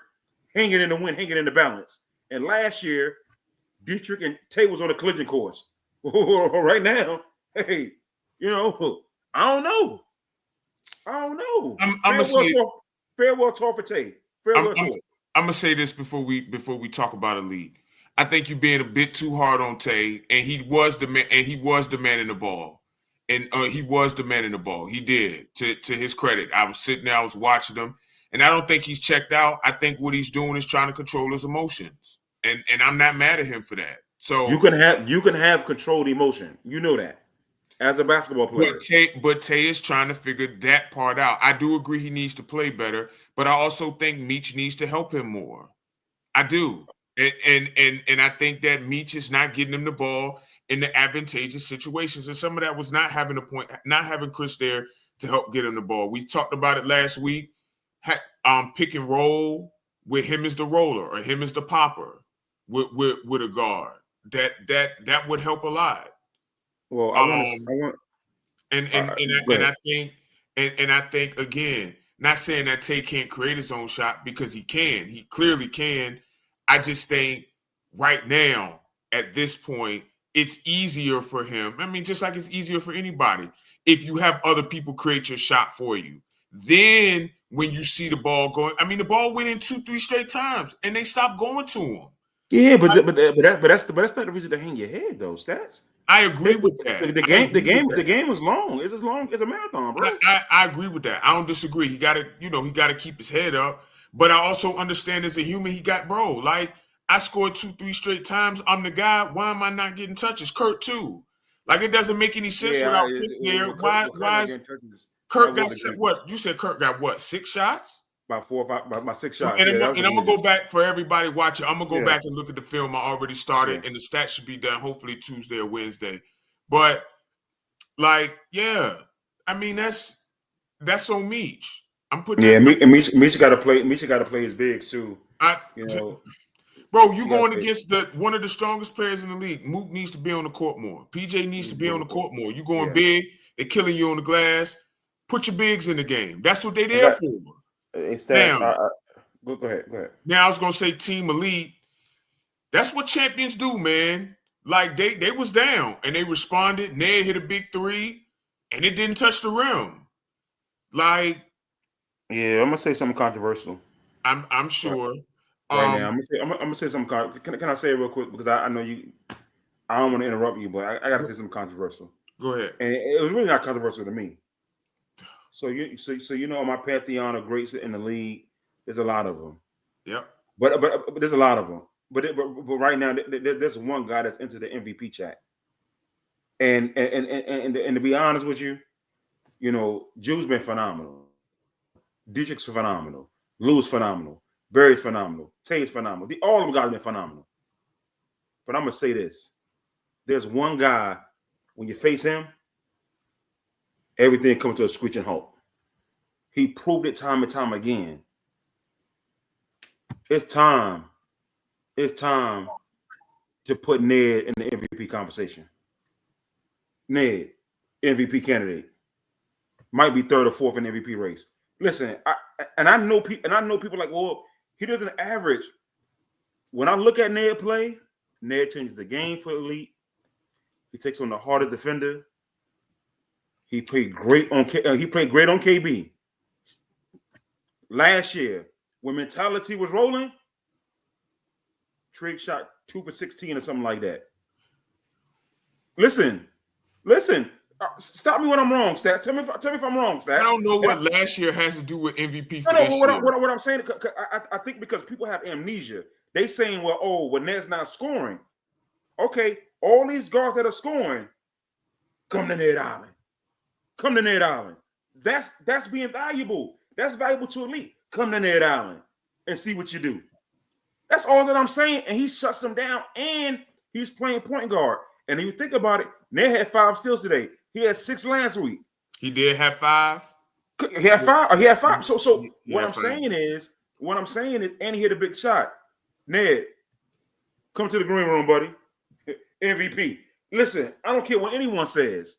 hanging in the wind, hanging in the balance. And last year, Dietrich and Tay was on a collision course. Right now, hey, I don't know. I'm gonna say farewell talk for Tay. Farewell talk. I'm gonna say this before we talk about elite. I think you're being a bit too hard on Tay, and he was demanding the ball. And he was demanding the ball. He did. To his credit, I was sitting there, I was watching him, and I don't think he's checked out. I think what he's doing is trying to control his emotions, and I'm not mad at him for that. So you can have controlled emotion. You know that as a basketball player. But Tay is trying to figure that part out. I do agree he needs to play better, but I also think Meech needs to help him more. I do, and I think that Meech is not getting him the ball in the advantageous situations. And some of that was not having Chris there to help get him the ball. We talked about it last week. Pick and roll with him as the roller or him as the popper with a guard. That would help a lot. Well, I think again, not saying that Tay can't create his own shot, because he can. He clearly can. I just think right now, at this point, it's easier for him. I mean, just like it's easier for anybody if you have other people create your shot for you. Then when you see the ball going, I mean, the ball went in 2-3 straight times and they stopped going to him. Yeah, but that's not the reason to hang your head, though, Stats. I agree with that. The game is long. It's as long as a marathon, bro. I agree with that. I don't disagree. He got to keep his head up. But I also understand as a human, like, I scored 2-3 straight times. I'm the guy. Why am I not getting touches? Kurt too. Like, it doesn't make any sense without Kurt there. Why is Kurt got what? You said Kurt got what? 6 shots? About 4 or 5. About 6 shots. And I'm gonna go back for everybody watching. I'm gonna go back and look at the film I already started, and the stats should be done hopefully Tuesday or Wednesday. But like, I mean, that's on Meech. I'm putting. Yeah, Meech got to play. Meech got to play his bigs too. Bro, you going against one of the strongest players in the league. Mook needs to be on the court more. PJ needs to be on the court more. You going big, they're killing you on the glass. Put your bigs in the game. That's what they're there for. Go ahead. Now I was gonna say Team Elite. That's what champions do, man. Like they was down and they responded. Ned hit a big 3, and it didn't touch the rim. Like, yeah, I'm gonna say something controversial. I'm sure. Right now, I'm gonna say something. Can I say it real quick, because I know you. I don't want to interrupt you, but I got to say something controversial. Go ahead. And it was really not controversial to me. So my pantheon of greats in the league, there's a lot of them. Yep. But there's a lot of them. But right now, there's one guy that's into the MVP chat. And to be honest with you, Jew's been phenomenal. Dietrich's phenomenal. Lou's phenomenal. Barry's phenomenal. Tay's phenomenal. All of them guys have been phenomenal. But I'm gonna say this: there's one guy, when you face him, everything comes to a screeching halt. He proved it time and time again. It's time to put Ned in the MVP conversation. Ned, MVP candidate, might be 3rd or 4th in the MVP race. Listen, I know people like, well, he doesn't average. When I look at Ned play, Ned changes the game for Elite. He takes on the hardest defender. He played great on KB. Last year, when mentality was rolling, Trigg shot 2 for 16 or something like that. Listen. Stop me when I'm wrong, Stat. Tell me if I'm wrong, Stat. I don't know what last year has to do with MVP for No, this year. what I'm saying, I think because people have amnesia, they saying, well, when Ned's not scoring, okay, all these guards that are scoring, come to Ned Island. Come to Ned Island. That's being valuable. That's valuable to elite. Come to Ned Island and see what you do. That's all that I'm saying. And he shuts them down, and he's playing point guard. And if you think about it, Ned had 5 steals today. He had 6 last week. He did have 5. He had 5. He had 5. So He what had I'm 5. saying is, and he hit a big shot. Ned, come to the green room, buddy. MVP. Listen, I don't care what anyone says.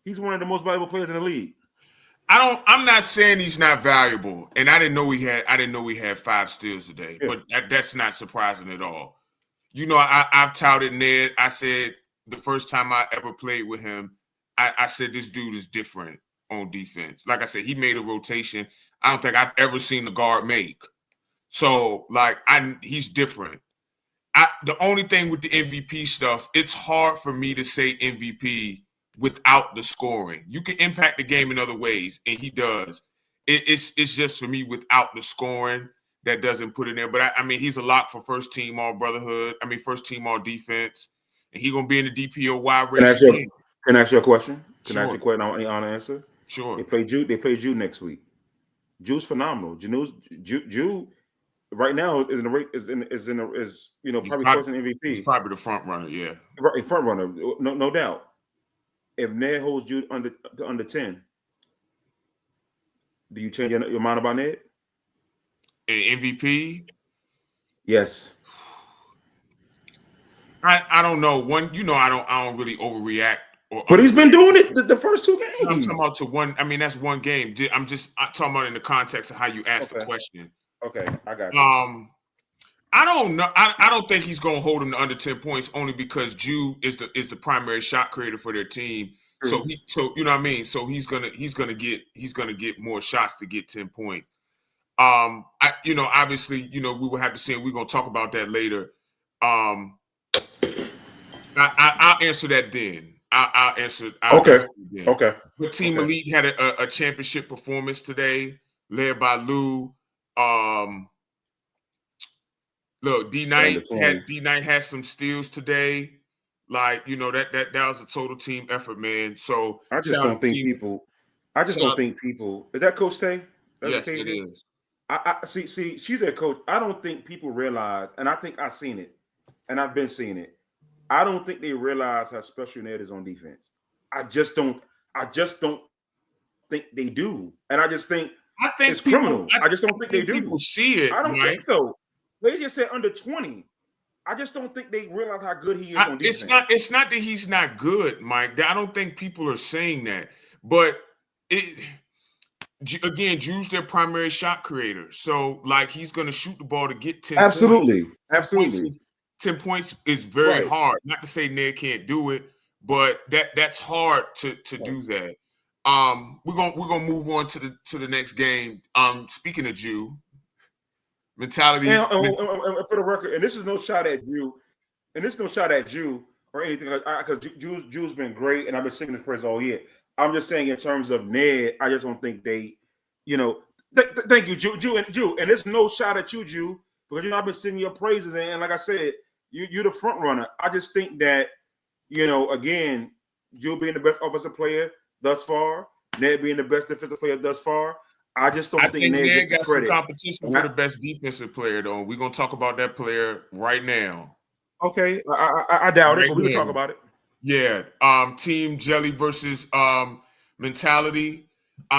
He's one of the most valuable players in the league. I'm not saying he's not valuable, and I didn't know he had 5 steals today, Yeah. but that's not surprising at all. You know, I've touted Ned. I said the first time I ever played with him, I said this dude is different on defense. Like I said, he made a rotation I don't think I've ever seen the guard make. So, like, he's different. The only thing with the MVP stuff, it's hard for me to say MVP without the scoring. You can impact the game in other ways, and he does. It's just for me without the scoring that doesn't put it in. But I mean, he's a lock for first team all brotherhood. I mean, first team all defense, and he's gonna be in the DPOY race. Can I ask you a question? Can Sure. I ask you a question? I want any honest answer. Sure. They play Jude next week. Jude's phenomenal. Jude right now is probably first in MVP. He's probably the front runner. Yeah. Right, front runner, no doubt. If Ned holds Jude under 10, do you change your mind about Ned? And MVP? Yes. I don't know. I don't really overreact. But he's been doing it the first 2 games. I'm talking about to one. I mean, that's one game. I'm talking about in the context of how you asked the question. Okay, I got you. I don't know. I don't think he's gonna hold him to under 10 points only because Jude is the primary shot creator for their team. True. So you know what I mean. So he's gonna get more shots to get 10 points. Obviously, we will have to see. We're gonna talk about that later. I'll answer that then. I'll answer. Okay. But Team Elite had a championship performance today, led by Lou. Look, D-Knight had some steals today. Like, that was a total team effort, man. So I just don't think people. Is that Coach Tay? Yes, it is. I see. She's a coach. I don't think people realize, and I think I've seen it, and I've been seeing it. I don't think they realize how special Ned is on defense. I just don't think they do, and I think it's criminal. I just don't think they do. People see it. I don't Mike. think so. They just said under 20. I just don't think they realize how good he is on defense. It's not that he's not good, Mike. I don't think people are saying that. But Drew's their primary shot creator. So, like, he's going to shoot the ball to get 10 Absolutely. points. Absolutely. 10 points is very hard. Not to say Ned can't do it, but that's hard to do that. We're gonna move on to the next game. Speaking of Jew, mentality. And for the record, and this is no shot at Jew, or anything, because Jew's been great, and I've been singing his praise all year. I'm just saying, in terms of Ned, I just don't think they, thank you, Jew, and there's no shot at you, Jew, because I've been singing your praises, and like I said, you're the front runner. I just think that, again, Jew being the best offensive player thus far, Ned being the best defensive player thus far, I just don't think Ned got some competition for the best defensive player, though. We're gonna talk about that player right now. Okay, I doubt it, but we can talk about it. Yeah. Team Jelly versus Mentality.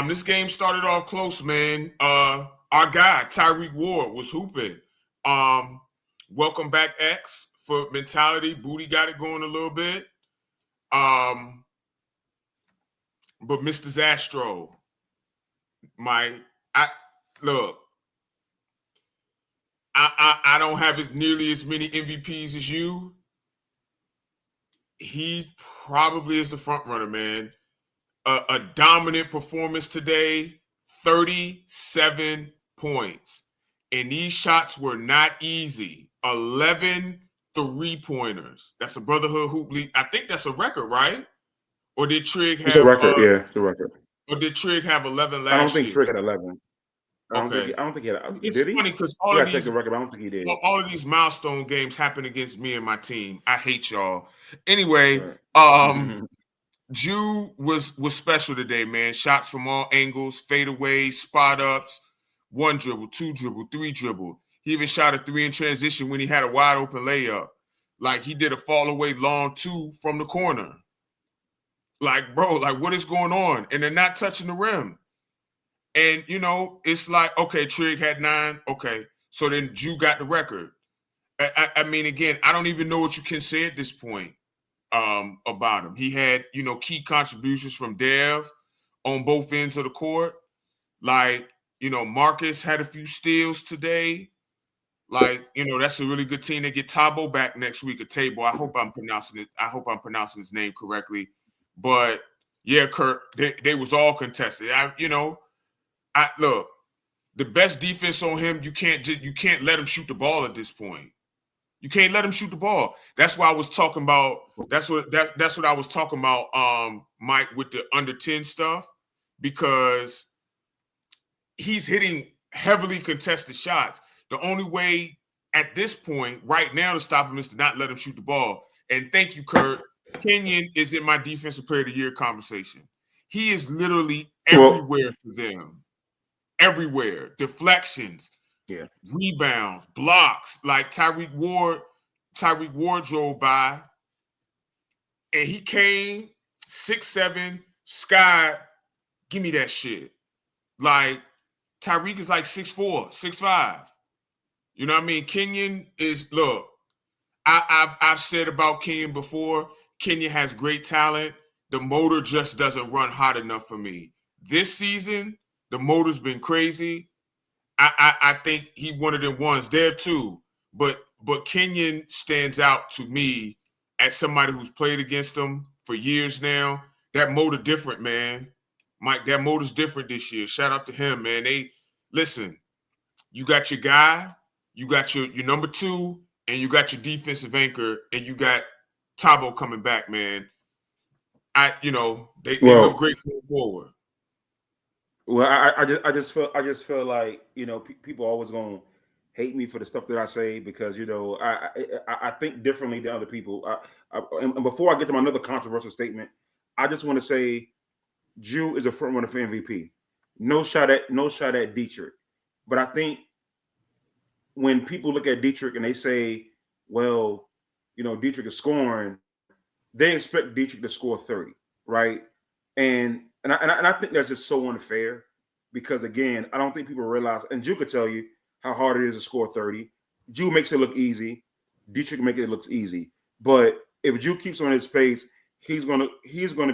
This game started off close, man. Our guy Tyreek Ward was hooping. Welcome back, X, for Mentality. Booty got it going a little bit. But Mr. Zastro, I don't have nearly as many MVPs as you. He probably is the front runner, man. A dominant performance today, 37 points. And these shots were not easy. 11 3-pointers. That's a Brotherhood Hoop League. I think that's a record, right? Or did Trig have It's a record? Yeah, it's a record. Or did Trig have 11 last year? I don't think Trig had 11. I don't think he had. It's Did he? funny because all of these, record, I don't think he did. All of these milestone games happen against me and my team. I hate y'all. Anyway, Jew was special today, man. Shots from all angles, fadeaways, spot ups, 1 dribble, 2 dribble, 3 dribble. He even shot a 3 in transition when he had a wide open layup. Like he did a fall away long 2 from the corner. Like, bro, like what is going on? And they're not touching the rim. And, you know, it's like, okay, Trig had 9. Okay, so then Jew got the record. I mean, again, I don't even know what you can say at this point about him. He had, you know, key contributions from Dev on both ends of the court. Like, you know, Marcus had a few steals today. Like, you know, that's a really good team. They get Tabo back next week at Table. I hope I'm pronouncing his name correctly. But yeah, Kurt, they was all contested. Look, the best defense on him, you can't let him shoot the ball at this point. You can't let him shoot the ball. That's why I was talking about. That's what I was talking about, Mike, with the under 10 stuff, because he's hitting heavily contested shots. The only way at this point right now to stop him is to not let him shoot the ball. And thank you, Kurt. Kenyon is in my defensive player of the year conversation. He is literally everywhere for them. Everywhere. Deflections, rebounds, blocks. Like Tyreek Ward drove by and he came 6'7", Sky, give me that shit. Like Tyreek is like 6'4", 6'5". You know what I mean? Kenyon is, look, I've said about Kenyon before, Kenyon has great talent. The motor just doesn't run hot enough for me. This season, the motor's been crazy. I think he one of them ones there too. But Kenyon stands out to me as somebody who's played against him for years now. That motor different, man. Mike, that motor's different this year. Shout out to him, man. Listen, you got your guy, you got your number 2, and you got your defensive anchor, and you got Tabo coming back, man. They look great going forward. Well, I just feel like, you know, people are always gonna hate me for the stuff that I say because, you know, I think differently than other people. And before I get to my another controversial statement, I just want to say Jew is a front runner for MVP. No shot at Dietrich. But I think when people look at Dietrich and they say, well, you know, Dietrich is scoring, they expect Dietrich to score 30, right? And I think that's just so unfair because, again, I don't think people realize, and Jew could tell you how hard it is to score 30. Jew makes it look easy. Dietrich makes it look easy. But if Jew keeps on his pace, he's gonna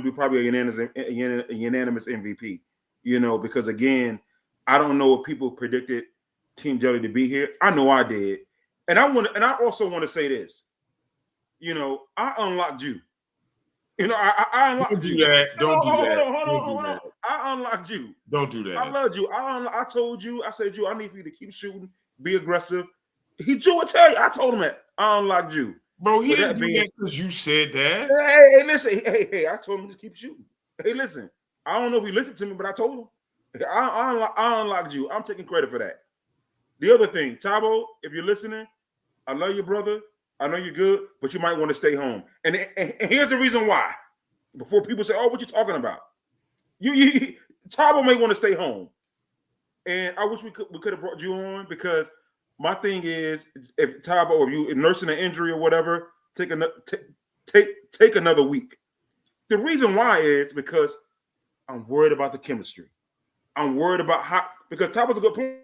be probably a unanimous MVP, you know, because, again, I don't know if people predicted Team Jelly to be here. I know I did. And I also want to say this. You know, I unlocked Jew. You know, I unlocked Don't do you. that. Don't do that. Hold on. I unlocked you. Don't do that. I love you. I told you. I said, you. I need for you to keep shooting, be aggressive. Jew will tell you. I told him that. I unlocked you. Bro, he didn't do that because you said that. Hey, listen. Hey, I told him to keep shooting. Hey, listen. I don't know if he listened to me, but I told him. I unlocked you. I'm taking credit for that. The other thing, Tabo, if you're listening, I love you, brother. I know you're good, but you might want to stay home. And here's the reason why. Before people say, "Oh, what you talking about?" You Tabo may want to stay home. And I wish we could have brought you on because my thing is, if Tabo, or you nursing an injury or whatever, take another week. The reason why is because I'm worried about the chemistry. I'm worried about because Tabo's a good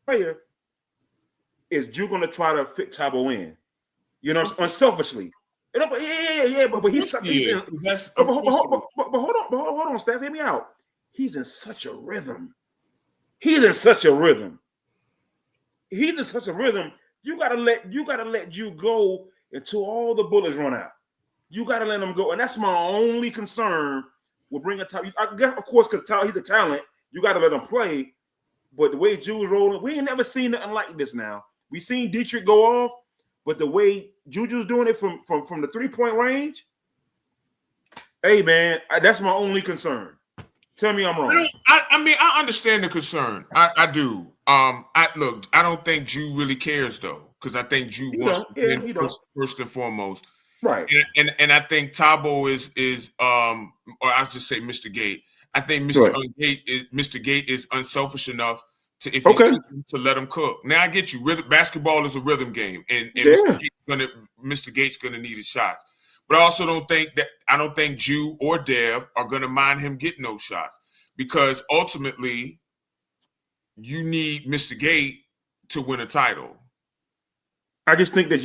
player. Is you going to try to fit Tabo in? You know, unselfishly. You know, but but he's hold on, Stats, hear me out. He's in such a rhythm. You gotta let you go until all the bullets run out. You gotta let him go, and that's my only concern with bringing Tabo. I guess, of course, because he's a talent, you gotta let him play. But the way Jew's rolling, we ain't never seen nothing like this now. We seen Dietrich go off. But the way Juju's doing it from the 3-point range, hey man, that's my only concern. Tell me I'm wrong. I mean, I understand the concern. I do. I don't think Drew really cares though, because I think Drew wants to win first and foremost. Right. And I think Thabo is or I'll just say Mr. Gate. I think Mr. Gate is unselfish enough to if he's to let him cook. Now I get you. Basketball is a rhythm game, and Mr. Gate's gonna need his shots. But I also don't think Jew or Dev are gonna mind him getting those shots, because ultimately you need Mr. Gate to win a title. I just think that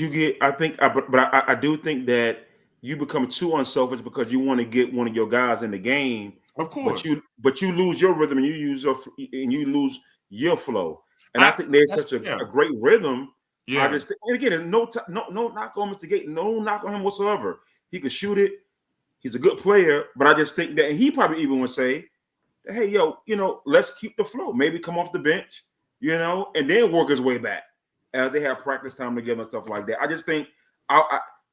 I do think that you become too unselfish because you want to get one of your guys in the game. Of course, but you lose your rhythm and you lose your flow. And I think there's such a great rhythm. Yeah. I just and again, no knock on Mr. Gate, no knock on him whatsoever. He can shoot it. He's a good player, but I just think that, and he probably even would say, "Hey, let's keep the flow. Maybe come off the bench, and then work his way back as they have practice time together and stuff like that." I just think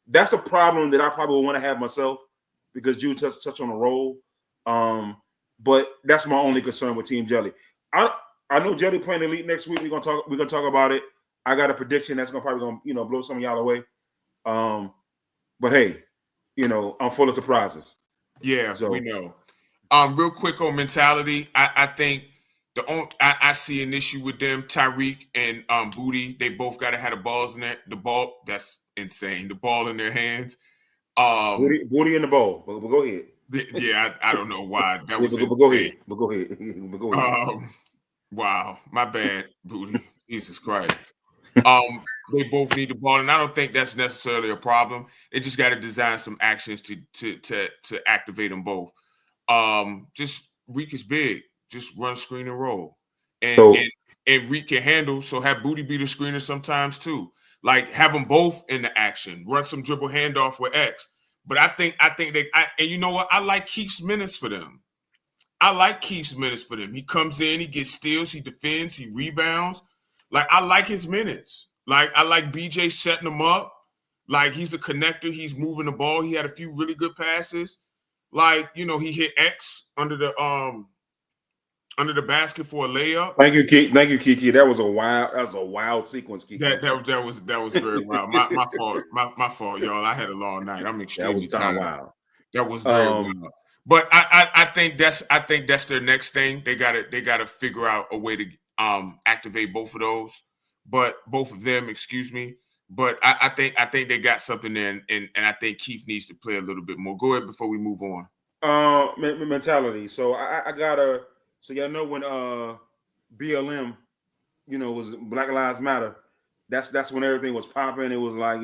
that's a problem that I probably want to have myself, because Jude touched on a role. But that's my only concern with Team Jelly. I know Jelly playing Elite next week. We're gonna talk about it. I got a prediction that's probably gonna blow some of y'all away. But hey, I'm full of surprises. Yeah, so we know. Real quick on mentality, I think I see an issue with them. Tyreek and Booty, they both got to have the ball. That's insane. The ball in their hands. Booty in the ball. But go ahead. Yeah, I don't know why that was. But go ahead. Wow, my bad, Booty. Jesus Christ. They both need the ball, and I don't think that's necessarily a problem. They just got to design some actions to activate them both. Just Reek is big. Just run screen and roll, and Reek can handle. So have Booty be the screener sometimes too. Like have them both in the action. Run some dribble handoff with X. But I think and you know what? I like Keith's minutes for them. He comes in, he gets steals, he defends, he rebounds. Like I like his minutes. Like I like BJ setting him up. Like he's a connector. He's moving the ball. He had a few really good passes. Like he hit X under the basket for a layup. Thank you, Kiki. That was a wild sequence, Kiki. That was very wild. My fault. My fault, y'all. I had a long night. I'm extremely tired. Wild. That was very wild. But I think that's their next thing. They gotta figure out a way to activate both of those. But both of them, excuse me. But I think they got something in, and I think Keith needs to play a little bit more. Go ahead before we move on. Mentality. So I gotta. So y'all know when BLM, was Black Lives Matter. That's when everything was popping. It was like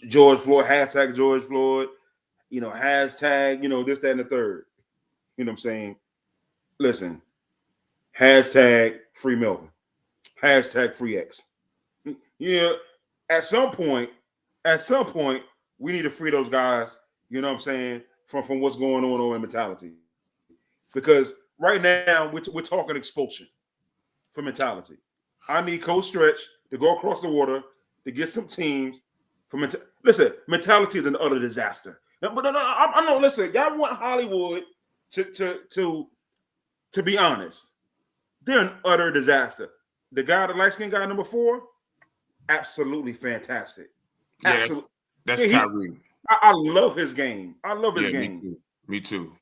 George Floyd, hashtag George Floyd, hashtag this, that, and the third. You know what I'm saying? Listen, hashtag free Melvin, hashtag free X. Yeah, at some point, we need to free those guys. You know what I'm saying? From what's going on in mentality. Because right now we're talking expulsion for mentality. I need Coach Stretch to go across the water to get some teams from listen. Mentality is an utter disaster. But no, I'm not. Listen, y'all want Hollywood to be honest. They're an utter disaster. The guy, the light skinned guy, number 4, absolutely fantastic. Yeah, absolutely. That's Tyree. I love his game. I love his game. Me too.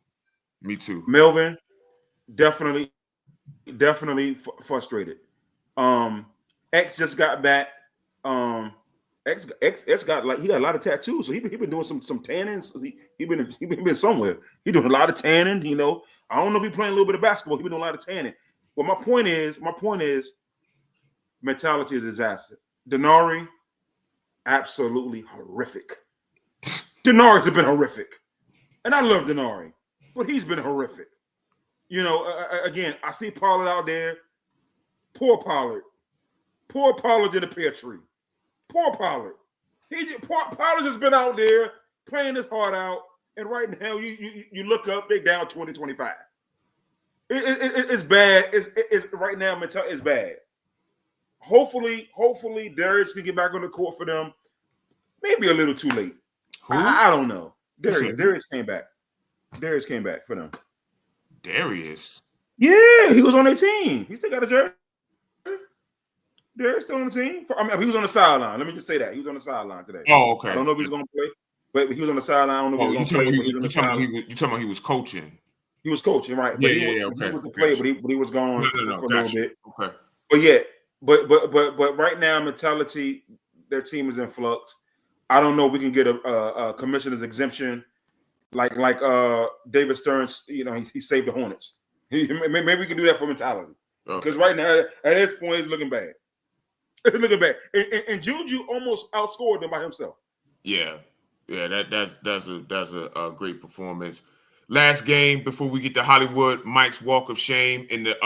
Melvin, definitely frustrated. X just got back. X got he got a lot of tattoos, so he been doing some tannings. He been somewhere. He doing a lot of tanning. I don't know if he playing a little bit of basketball. He been doing a lot of tanning. But my point is, mentality is a disaster. Denari, absolutely horrific. Denari's been horrific, and I love Denari. But he's been horrific. Again, I see Pollard out there. Poor Pollard. Poor Pollard's in the pear tree. Poor Pollard. Pollard has been out there playing his heart out, and right now you look up, they down 20-25. It's bad. It's right now. It's bad. hopefully Darius can get back on the court for them. Maybe a little too late. Who? I don't know. said who? Darius came back. Darius came back for them. Darius. Yeah, he was on their team. He still got a jersey. Darius still on the team. He was on the sideline. Let me just say that. He was on the sideline today. Oh, okay. I don't know if he's going to play, but he was on the sideline. I don't know if Oh, he's going to play. you talking about he was coaching. He was coaching, right? Yeah, But okay. He was to play, but he was gone for a little bit. Okay. But yeah, but right now, mentality, their team is in flux. I don't know if we can get a commissioner's exemption like David Stearns. You know, he saved the Hornets. Maybe we can do that for mentality. Because right now, at this point, it's looking bad. It's looking bad. And Juju almost outscored them by himself. Yeah. That's a great performance. Last game before we get to Hollywood, Mike's Walk of Shame in the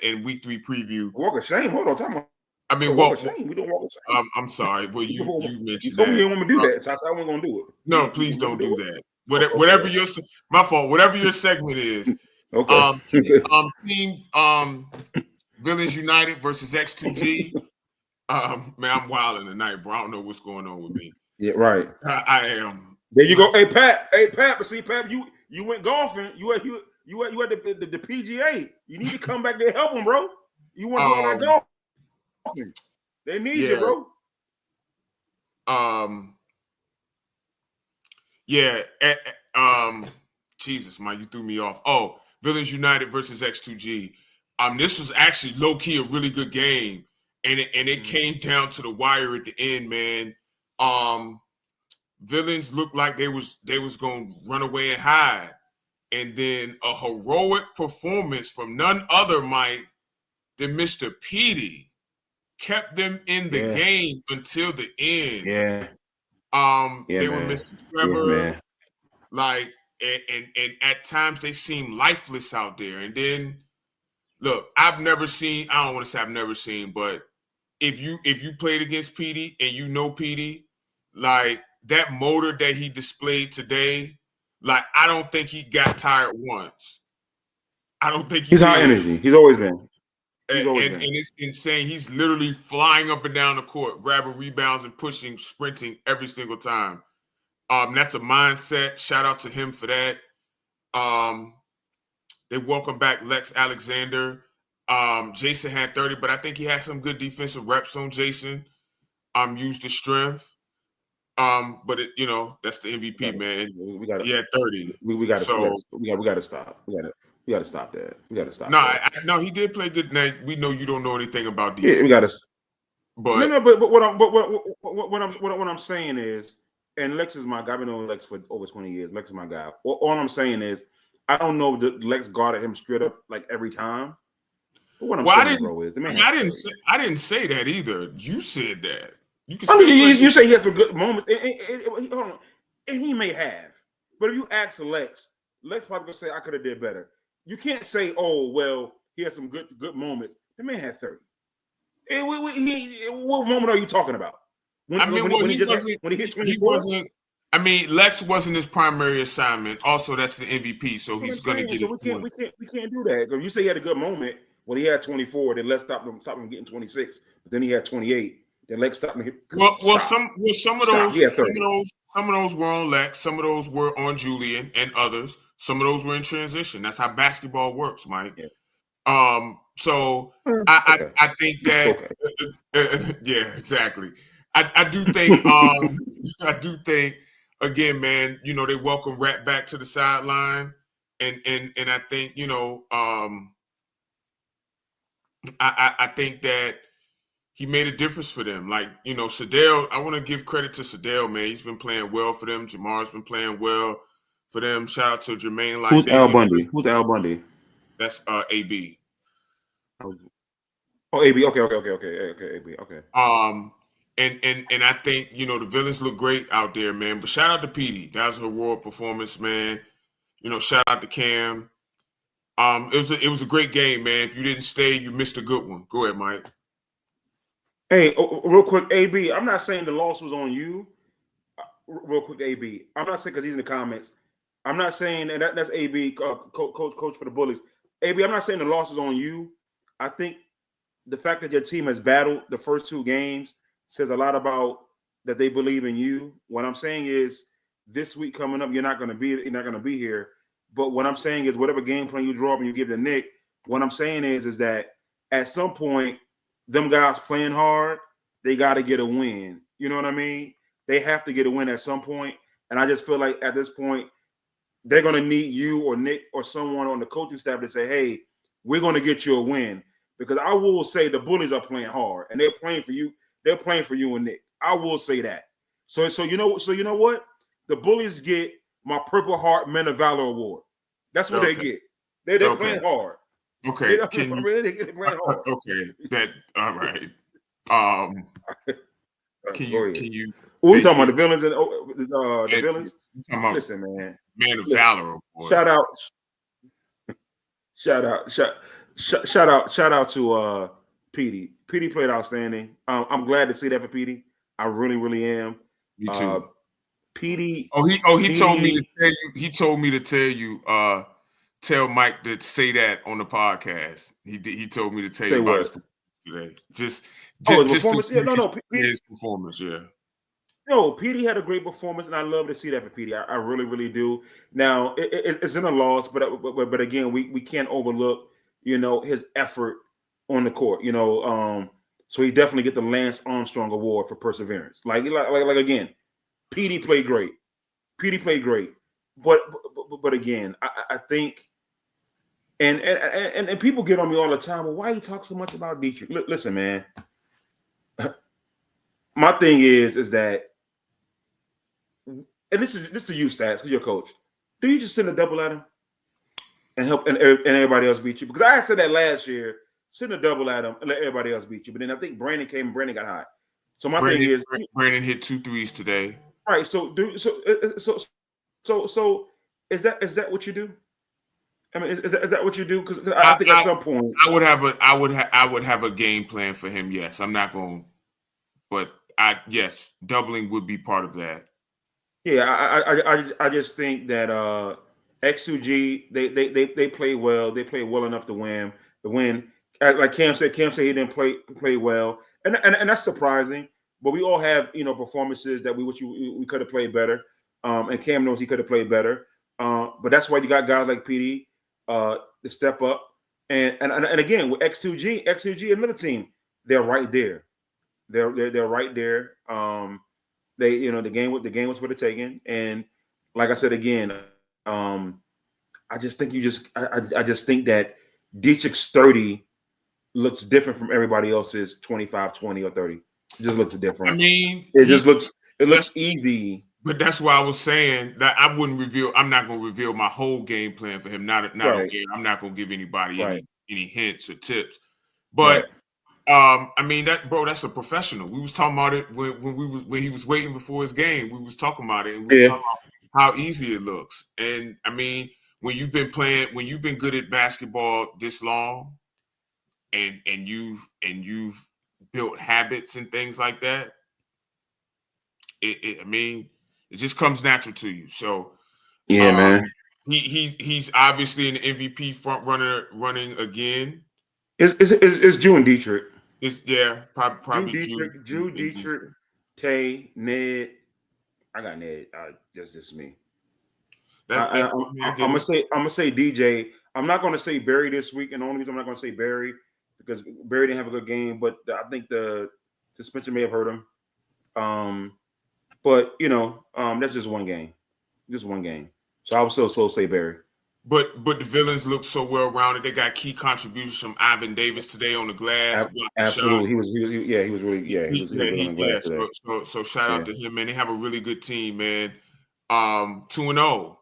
in week 3 preview. Walk of Shame. Hold on, time out. I mean, Walk of Shame. We don't Walk of Shame. I'm sorry. Well, you mentioned you told me that. you didn't want me to do that, so I said I wasn't going to do it. No, please don't do that. Whatever your my fault. Whatever your segment is. Okay. Team Villains United versus X2G. Man, I'm wilding tonight, bro. I don't know what's going on with me. Yeah, right. I am. There you go. Hey Pat. But see, Pat, you went golfing. You at the PGA. You need to come back there and help them, bro. You want to go out golfing. They need you, bro. Yeah. Jesus, Mike, you threw me off. Oh, Villains United versus X2G. This was actually low key a really good game, and it came down to the wire at the end, man. Villains looked like they was gonna run away and hide, and then a heroic performance from none other, Mike, than Mr. Petey kept them in the game until the end. They were missing Trevor, and at times they seemed lifeless out there. And then, look, I don't want to say I've never seen, but if you played against Petey and you know Petey, like that motor that he displayed today, like I don't think he got tired once. I don't think he's high energy. He's always been. And it's insane. He's literally flying up and down the court, grabbing rebounds and pushing, sprinting every single time. That's a mindset. Shout out to him for that. They welcome back Lex Alexander. Jason had 30, but I think he had some good defensive reps on Jason. Used the strength. But that's the MVP, man. He had 30. We got to stop. We got to stop that. We got to stop. No, he did play good. Now we know you don't know anything about defense. Yeah, we got to. But what I'm saying is, and Lex is my guy. I've been knowing Lex for over 20 years. Lex is my guy. All I'm saying is, I don't know that Lex guarded him straight up like every time. But what I'm saying, bro, is the man. I didn't say that either. You said that. You say he has some good moments, and he may have. But if you ask Lex probably gonna say I could have did better. You can't say, oh well, he had some good moments. The man had 30. What moment are you talking about? When he hit 24? Lex wasn't his primary assignment. Also, that's the MVP, so he's going to get his points. We can't do that. Because you say he had a good moment when he had 24, then Lex stopped him getting 26. But then he had 28. Then Lex stopped him. Some of those were on Lex. Some of those were on Julian and others. Some of those were in transition. That's how basketball works, Mike. Yeah. So I think that yeah, exactly. I do think again, man, they welcome Rat back to the sideline, and I think I think that he made a difference for them. Like Sedale, I want to give credit to Sedale, man. He's been playing well for them. Jamar's been playing well for them. Shout out to Jermaine. Who's Al Bundy? Who's Al Bundy? That's AB. Oh, AB. Okay. AB. Okay. And I think the Villains look great out there, man. But shout out to Petey. That was a heroic performance, man. Shout out to Cam. It was a great game, man. If you didn't stay, you missed a good one. Go ahead, Mike. Hey, real quick, AB. I'm not saying the loss was on you. Real quick, AB. I'm not saying because he's in the comments. I'm not saying that's AB, coach for the Bullies. AB, I'm not saying the loss is on you. I think the fact that your team has battled the first 2 games says a lot about that they believe in you. What I'm saying is, this week coming up, you're not going to be here. But what I'm saying is, whatever game plan you draw up and you give to Nick, what I'm saying is that at some point, them guys playing hard, they got to get a win. You know what I mean? They have to get a win at some point. And I just feel like at this point, they're going to need you or Nick or someone on the coaching staff to say, hey, we're going to get you a win. Because I will say the Bullies are playing hard and they're playing for you. They're playing for you and Nick. I will say that. So you know what? The Bullies get my Purple Heart Men of Valor Award. That's what they get. They're playing hard. Okay. They're playing hard. Okay. That all right. Can you we talking about the villains and the villains? Listen, man. Man of Valor Award. Shout out to Petey. Petey played outstanding. I'm glad to see that for Petey. I really, really am. Me too. Petey. He told me to tell you. He told me to tell you. Tell Mike to say that on the podcast. He told me to tell you about his performance today. Just performance. His performance. Yeah. No, Petey had a great performance, and I love to see that for Petey. I really, really do. Now it's in a loss, but again, we can't overlook his effort on the court. So he definitely get the Lance Armstrong Award for perseverance. Like again, Petey played great. But again, I think, and people get on me all the time. Well, why you talk so much about Dietrich? Listen, man. My thing is that, and this is to you, Stats, who's your coach. Do you just send a double at him and help and everybody else beat you? Because I said that last year. Send a double at him and let everybody else beat you. But then I think Brandon came and Brandon got hot. So my thing is, Brandon hit 2 threes today. Right. So is that what you do? I mean, is that what you do? Because I think at some point I would have a game plan for him. Yes, I'm not going, but doubling would be part of that. Yeah, I just think that X2G they play well. They play well enough to win. Like Cam said he didn't play well, and that's surprising. But we all have performances that we wish we could have played better. And Cam knows he could have played better. But that's why you got guys like PD to step up. And again with X2G, another team, they're right there. They're right there. The game was for the taking. And like I said again, I just think I just think that Dietrich's 30 looks different from everybody else's 25, 20, or 30. It just looks different. I mean, it looks easy. But that's why I was saying that I wouldn't reveal. I'm not going to reveal my whole game plan for him. Not right. Again. I'm not going to give anybody any hints or tips. But I mean that's a professional. We was talking about it when he was waiting before his game. We was talking about it and we were talking about how easy it looks. And I mean, when you've been good at basketball this long, and you've built habits and things like that, it just comes natural to you. So man, he's obviously an MVP front runner running again. It's Jew and Dietrich. Probably Jew, Dietrich, Tay, Ned. I got Ned. Just me. I'm gonna say DJ. I'm not gonna say Barry this week, and the only reason I'm not gonna say Barry because Barry didn't have a good game, but I think the suspension may have hurt him. But that's just one game. So I would still say Barry. But the Villains look so well rounded. They got key contributions from Ivan Davis today on the glass. Absolutely, he was really on the glass today. So shout out to him, man. They have a really good team, man. 2-0.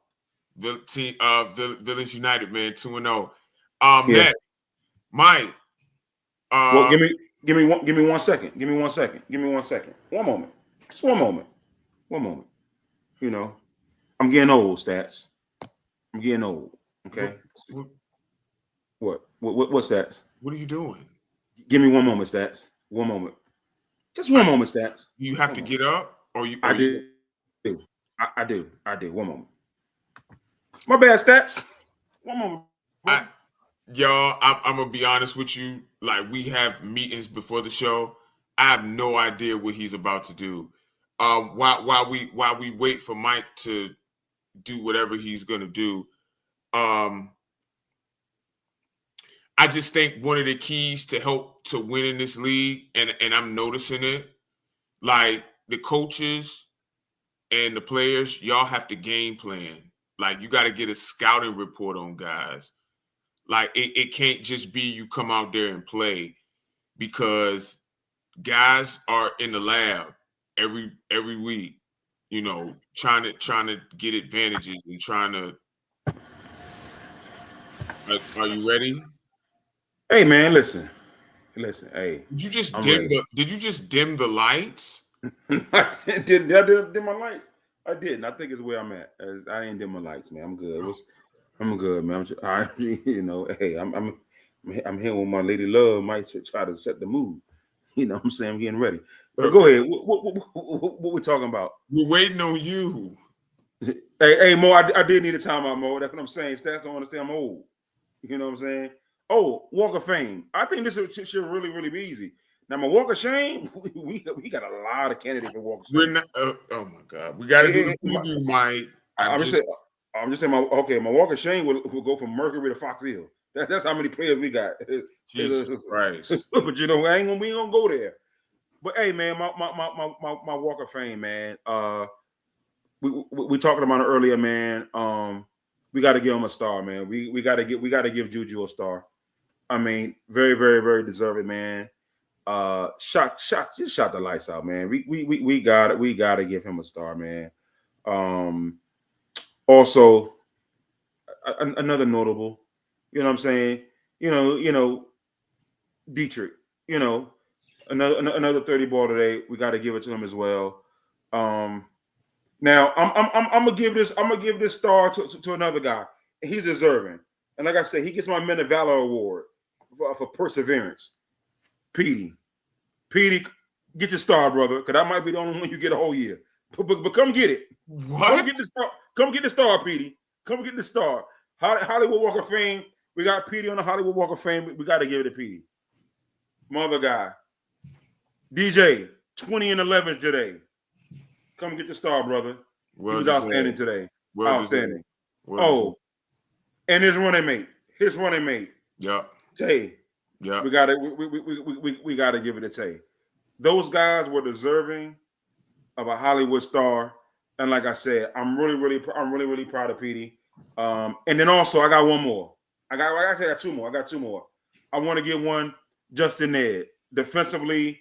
Villains United, man. 2-0. Next, Mike. Well, give me 1 second. Give me 1 second. 1 moment. Just 1 moment. 1 moment. I'm getting old, Stats. I'm getting old. Okay. What Stats? What are you doing? Give me 1 moment, Stats. 1 moment. Just 1 moment, Stats. You have to get up, or you? I do. I do. 1 moment. My bad, Stats. 1 moment. Y'all, I'm gonna be honest with you. Like, we have meetings before the show. I have no idea what he's about to do. While we wait for Mike to do whatever he's gonna do, I just think one of the keys to help to win in this league, and I'm noticing it, like the coaches and the players, y'all have to game plan. Like, you got to get a scouting report on guys. Like, it can't just be you come out there and play, because guys are in the lab every week, you know, trying to get advantages and trying to. Are you ready? Hey man, listen. Hey, Did you just I'm dim ready. the? Did you just dim the lights? I did dim my lights. I didn't. I think it's where I'm at. I ain't dim my lights, man. I'm good. I'm good, man. You know, hey, I'm here with my lady love. Might try to set the mood. You know what I'm saying? I'm getting ready. But go ahead. What we talking about? We're waiting on you. Hey, Mo, I did need a timeout, Mo. That's what I'm saying. Stats don't understand I'm old. You know what I'm saying? Oh, Walk of Fame. I think this should really be easy. Now, my Walk of Shame, we got a lot of candidates for Walk of Shame. We're not. Oh my God, we got to do the preview, Mike. I'm just saying. My Walk of Shame will go from Mercury to Fox Hill. That's how many players we got. Jesus Christ. But you know, we ain't gonna go there. But hey, man, my Walk of Fame, man. We talking about it earlier, man. We got to give him a star, man. We got to give Juju a star. I mean, very deserving, man. Shot the lights out, man. We got to give him a star, man. Also, another notable, you know what I'm saying? You know, Dietrich, you know, another 30 ball today. We got to give it to him as well. Now I'm gonna give this star to another guy. He's deserving, and like I said, he gets my Men of Valor award for perseverance. Petey, get your star, brother, because that might be the only one you get a whole year. But come get it. What? Come get the star. Come get the star, Petey. Come get the star. Hollywood Walk of Fame. We got Petey on the Hollywood Walk of Fame. We got to give it to Petey. Mother guy, DJ, 20 and 11 today. Come get the star, brother. Well, he was outstanding today. Well, outstanding. Well, and his running mate. Yep. Tay. Yeah. We gotta give it to Tay. Those guys were deserving of a Hollywood star. And like I said, I'm really proud of Petey. And then also I got one more. I got two more. I want to give one Justin Ned. Defensively,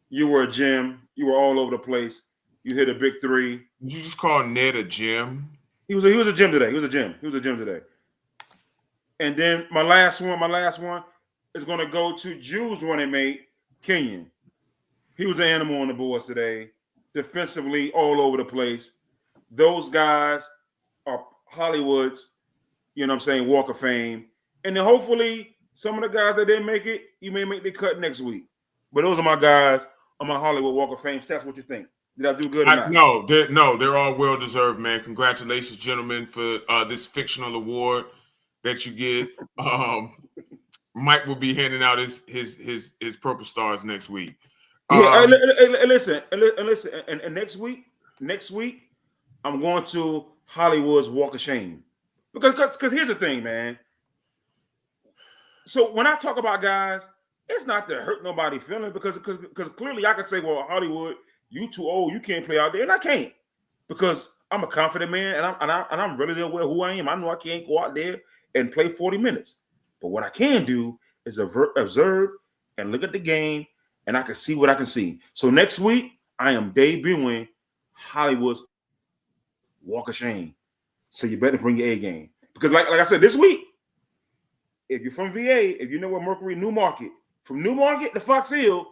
you were a gem. You were all over the place. You hit a big three. Did you just call Ned a gem? He was a gem today. He was a gem today. And then my last one is going to go to Jew's running mate, Kenyon. He was an animal on the boards today. Defensively, all over the place. Those guys are Hollywood's, you know what I'm saying, Walk of Fame. And then hopefully some of the guys that didn't make it, you may make the cut next week. But those are my guys on my Hollywood Walk of Fame. That's what you think. Did I do good or not? No, they're all well deserved, man. Congratulations, gentlemen, for this fictional award that you get. Mike will be handing out his purple stars next week. Listen. And next week, I'm going to Hollywood's Walk of Shame because here's the thing, man. So when I talk about guys, it's not to hurt nobody's feelings because clearly I can say, well, Hollywood, you too old, you can't play out there, and I can't because I'm a confident man and I'm really aware who I am. I know I can't go out there and play 40 minutes, but what I can do is observe and look at the game, and I can see what I can see. So next week I am debuting Hollywood's Walk of Shame. So you better bring your A game because, like I said, this week, if you're from VA, if you know where Mercury Newmarket, from Newmarket to Fox Hill,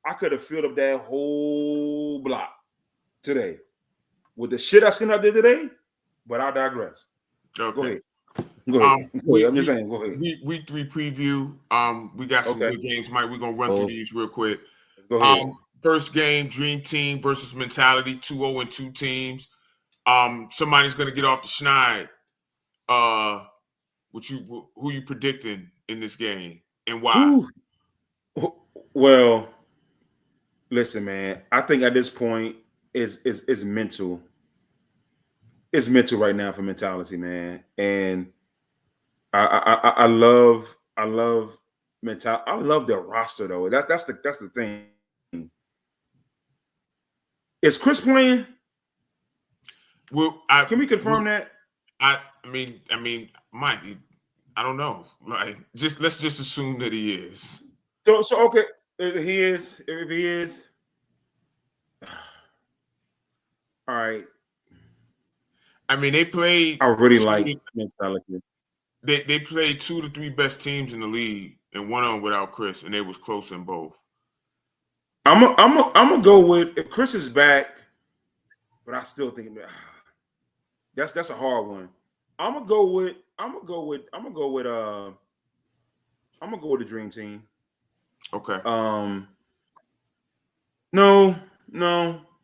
I could have filled up that whole block today with the shit I seen out there today, but I digress. Okay. Go ahead. I'm just saying, go ahead. Week 3 preview. We got some good games, Mike. We're going to run through these real quick. Go ahead. First game, Dream Team versus Mentality, 2-0-2 teams. Somebody's going to get off the schneid. who you predicting in this game and why? Whew. Well, listen, man. I think at this point is mental. It's mental right now for mentality, man. And I love mental. I love their roster though. That's the thing. Is Chris playing? Well, Can we confirm that? I mean, Mike. I don't know. Like, let's just assume that he is. So okay, if he is, all right. I mean, they played. I really like mentality. They played 2 to 3 best teams in the league, and one of them without Chris, and they was close in both. I'm gonna go with if Chris is back, but I still think that's a hard one. I'm gonna go with the dream team. Okay. No.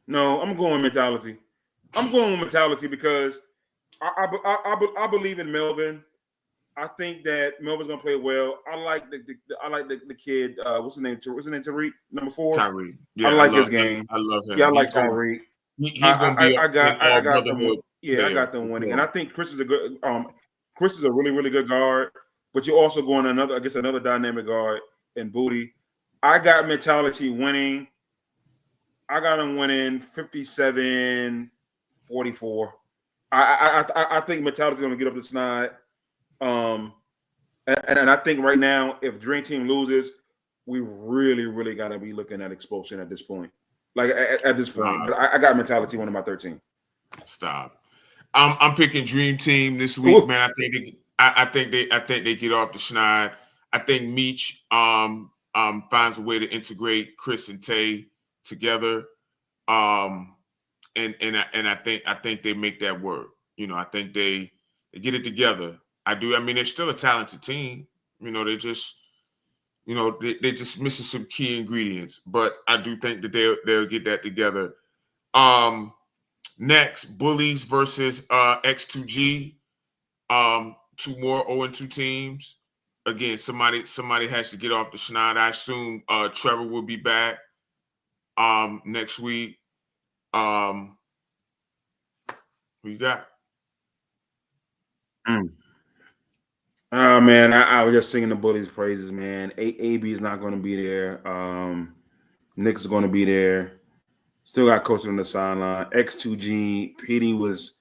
I'm going mentality. I'm going with mentality because I believe in Melvin. I think that Melvin's gonna play well. I like the kid. What's his name? Tariq, number 4. Tyree. Yeah, I like his game. I love him. Yeah, I like Tariq. He's gonna be. I got them. Yeah, I got them winning, sure. and I think Chris is a good. Chris is a really, really good guard. But you're also going another dynamic guard in Booty. I got mentality winning. I got him winning 57-44. I think mentality's going to get up the snide. And I think right now, if Dream Team loses, we really, really got to be looking at expulsion at this point. Like at this point, but I got mentality winning by 13. Stop. I'm picking Dream Team this week, man. I think they get off the schneid. I think Meech finds a way to integrate Chris and Tay together. And I think they make that work. You know, I think they get it together. I do. I mean, they're still a talented team. You know, they just missing some key ingredients. But I do think that they'll get that together. Next, Bullies versus X2G. 2 more 0-2 teams. Again, somebody has to get off the schneid. I assume Trevor will be back next week. Who you got? Oh man, I was just singing the Bullies' praises, man. AB is not going to be there. Nick's going to be there. Still got coaching on the sideline. X2G, PD was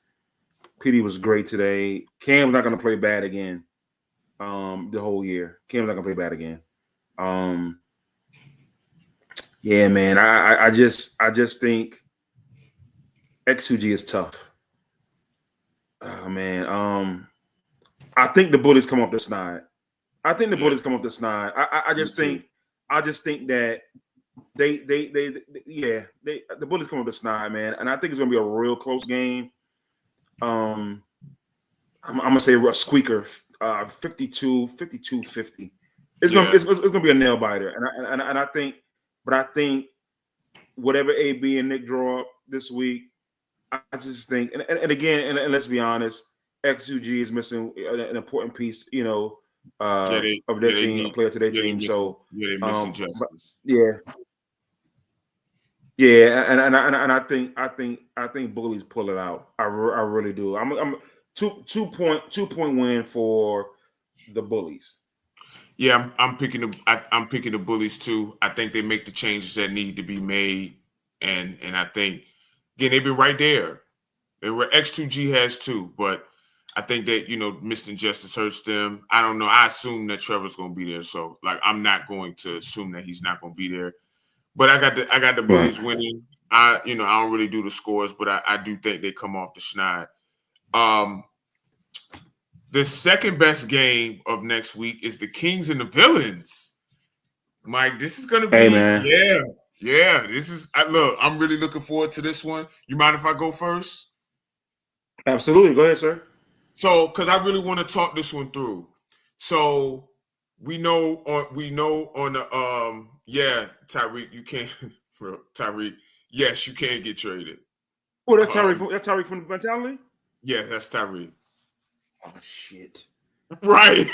great today. Cam's not going to play bad again. The whole year, Cam's not going to play bad again. Yeah, man. I just think X2G is tough. Oh man. I think the Bullies come off the snide. Bullies come off the snide. I just think that the Bullies come off the snide, man. And I think it's gonna be a real close game. I'm gonna say a squeaker, 52-50. It's gonna be a nail biter. And I think whatever AB and Nick draw up this week, I just think and again, and let's be honest, X2G is missing an important piece, you know, of their team, a player to their team. So they're missing justice. And I think Bullies pull it out. I really do. I'm 2-point win for the Bullies. Yeah, I'm picking the Bullies too. I think they make the changes that need to be made, and I think again they've been right there. X2G has too, but I think that, you know, missed injustice hurts them. I don't know. I assume that Trevor's going to be there, so like I'm not going to assume that he's not going to be there. But I got the Bullies winning. I don't really do the scores, but I do think they come off the schneid. The second best game of next week is the Kings and the Villains. Mike, this is going to be yeah. This is look. I'm really looking forward to this one. You mind if I go first? Absolutely, go ahead, sir. So, because I really want to talk this one through. So we know on the Tyreek, you can't Tyreek. Yes, you can get traded. Well, that's Tyreek. That's Tyreek from Mentality. Yeah, that's Tyreek. Oh shit. Right.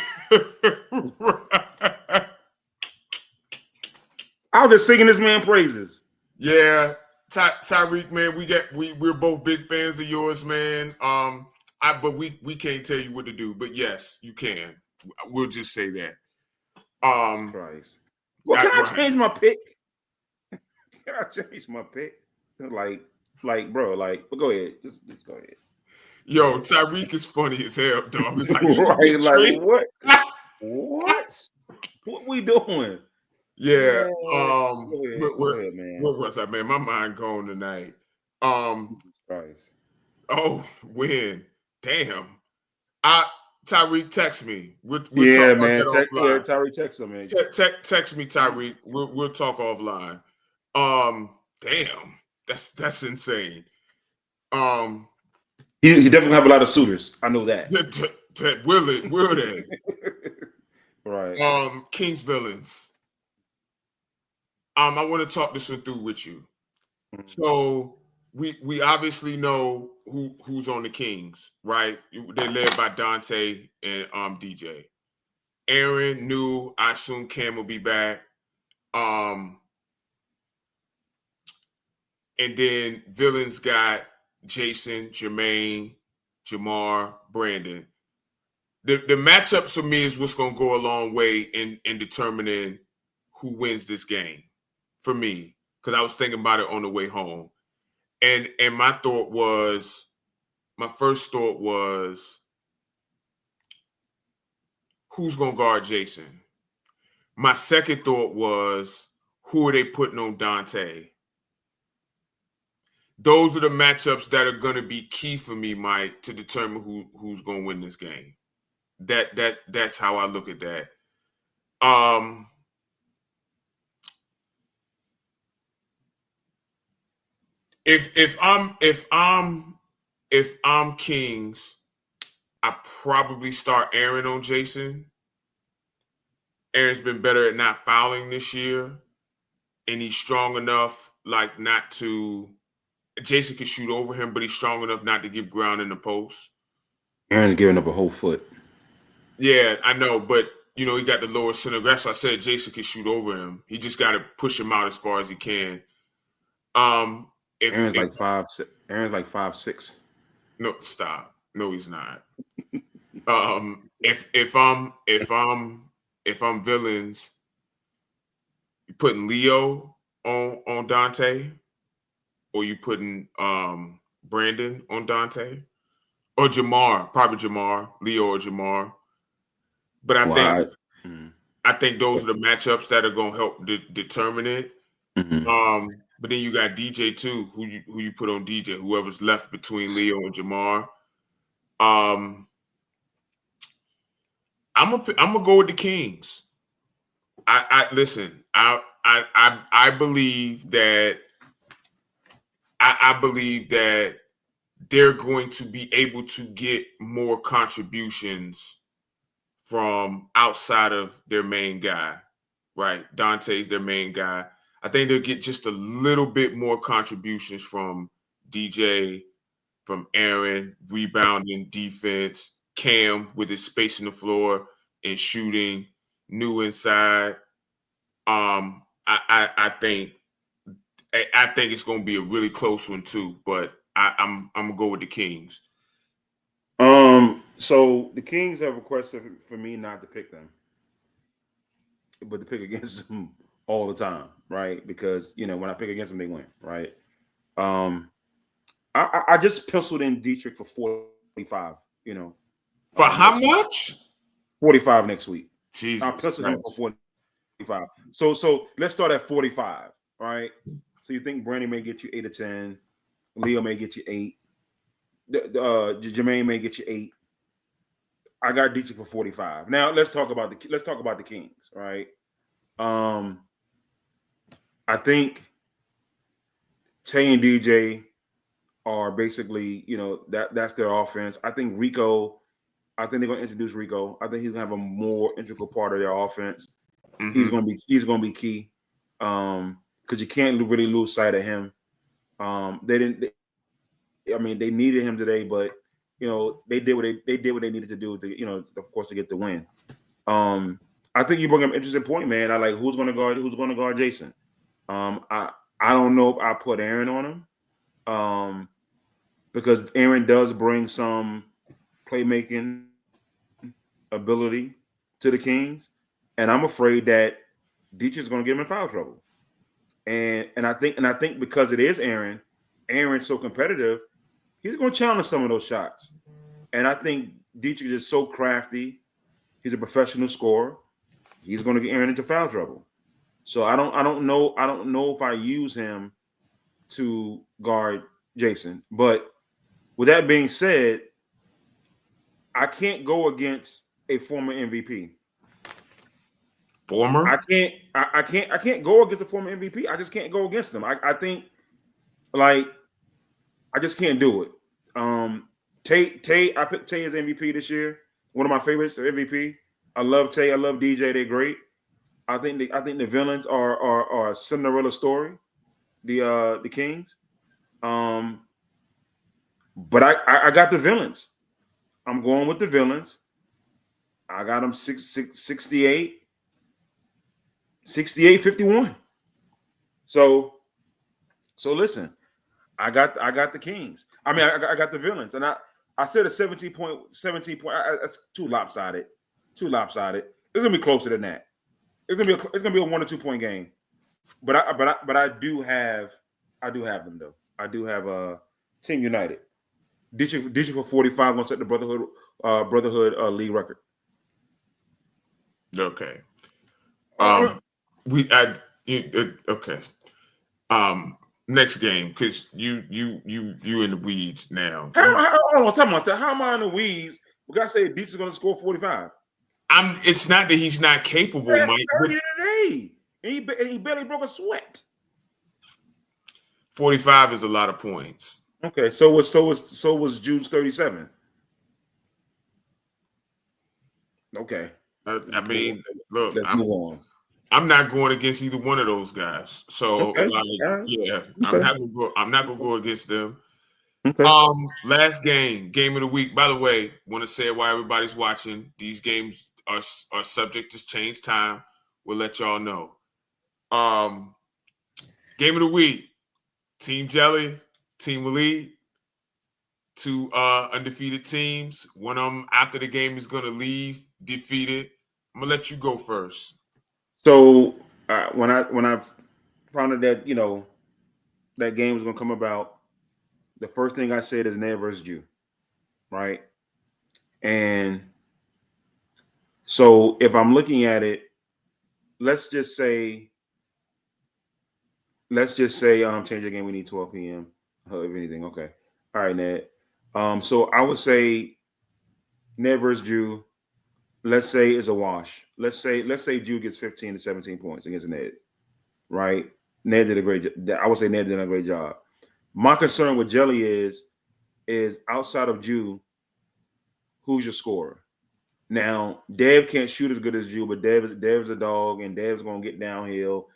I was just singing this man praises. Yeah, Tyreek, man, we're both big fans of yours, man. But we can't tell you what to do, but yes, you can. We'll just say that. Christ. Well, can I change my pick? Can I change my pick? Like, bro, like, but go ahead. Just go ahead. Yo, Tyreek is funny as hell, dog. It's like, right, like what? What we doing? Yeah. Go ahead, man. What was that, man? My mind going tonight. Christ. Oh, when? Damn. Tyreek, text me. We'll yeah, talk man. about that offline. Tyreek, text him, man. Text me, Tyreek. We'll talk offline. Damn, that's insane. He definitely have a lot of suitors. I know that. Will they? Right. King's villains. I want to talk this one through with you. Mm-hmm. So we obviously know who's on the Kings, right? They're led by Dante and DJ. Aaron knew. I assume Cam will be back. And then villains got Jason, Jermaine, Jamar, Brandon. The matchups for me is what's going to go a long way in determining who wins this game for me, because I was thinking about it on the way home. And my first thought was, who's going to guard Jason? My second thought was, who are they putting on Dante? Those are the matchups that are going to be key for me, Mike, to determine who's going to win this game. That's how I look at that. If I'm Kings, I probably start Aaron on Jason. Aaron's been better at not fouling this year, and he's strong enough not to. Jason can shoot over him, but he's strong enough not to give ground in the post. Aaron's giving up a whole foot. Yeah, I know, but he got the lower center. That's why I said Jason can shoot over him. He just got to push him out as far as he can. Aaron's like 5'6". Aaron's like 5'6". No, stop. No, he's not. If I'm villains, you putting Leo on Dante, or you putting Brandon on Dante, or Jamar, probably Jamar, Leo or Jamar. But I think those are the matchups that are going to help determine it. Mm-hmm. But then you got DJ too, who you put on DJ, whoever's left between Leo and Jamar. I'm gonna go with the Kings. I listen. I believe that. I believe that they're going to be able to get more contributions from outside of their main guy, right? Dante's their main guy. I think they'll get just a little bit more contributions from DJ, from Aaron, rebounding, defense, Cam with his space in the floor and shooting, new inside. I think it's going to be a really close one too, but I'm gonna go with the Kings. So the Kings have requested for me not to pick them, but to pick against them all the time, right? Because when I pick against them, they win, right? I just penciled in Dietrich for 45. For how much? 45 next week. Jesus, I penciled him for 45. So let's start at 45, right? So you think Brandon may get you 8 or 10, Leo may get you 8, Jermaine may get you 8. I got Dietrich for 45. Now let's talk about the Kings, right? I think Tay and DJ are basically, that's their offense. I think they're going to introduce Rico. I think he's going to have a more integral part of their offense. Mm-hmm. He's going to be key. Because you can't really lose sight of him. They needed him today, but they did what they needed to do to, of course, to get the win. I think you bring up an interesting point, man. I like who's going to guard Jason. I don't know if I put Aaron on him, because Aaron does bring some playmaking ability to the Kings, and I'm afraid that Dietrich is going to get him in foul trouble. And I think because it is Aaron's so competitive, he's going to challenge some of those shots. And I think Dietrich is so crafty. He's a professional scorer. He's going to get Aaron into foul trouble. So I don't know if I use him to guard Jason. But with that being said, I can't go against a former MVP. Former? I can't go against a former MVP. I just can't go against them. I think, like, I just can't do it. Tay, I picked Tay as MVP this year. One of my favorites of MVP. I love Tay. I love DJ. They're great. I think the villains are a Cinderella story. The Kings. But I got the villains. I'm going with the villains. I got them 68, 51. So listen, I got the Kings. I mean, I got the villains, and I said a 17 point. That's too lopsided. It's gonna be closer than that. It's gonna be a 1 or 2 point game. But I do have them though. I do have Team United. Dietrich for 45 gonna set the Brotherhood league record. Okay. Okay. Next game, because you in the weeds now. Hold on, talk about that. How am I in the weeds? We gotta say Dietrich's gonna score 45. It's not that he's not capable, Mike. Today, and he barely broke a sweat. 45 is a lot of points. Okay, so was Jude's 37. Okay. I mean, look, let's move on. I'm not going against either one of those guys. So, okay. Yeah, okay. I'm not gonna go against them. Okay. Last game of the week. By the way, want to say it while everybody's watching. These games are subject to change time. We'll let y'all know. Game of the week: Team Jelly, Team Elite. Two undefeated teams. One of them after the game is gonna leave defeated. I'm gonna let you go first. So when I found out that that game was gonna come about, the first thing I said is Ned versus Jew, right? And so if I'm looking at it, let's just say change the game. We need 12 p.m. If anything, okay. All right, Ned. So I would say Ned versus Jew. Let's say is a wash. Let's say Jew gets 15 to 17 points against Ned, right? Ned did a great job. I would say Ned did a great job. My concern with Jelly is outside of Jew, who's your scorer? Now, Dev can't shoot as good as Jew, but Dev's a dog, and Dev's gonna get downhill.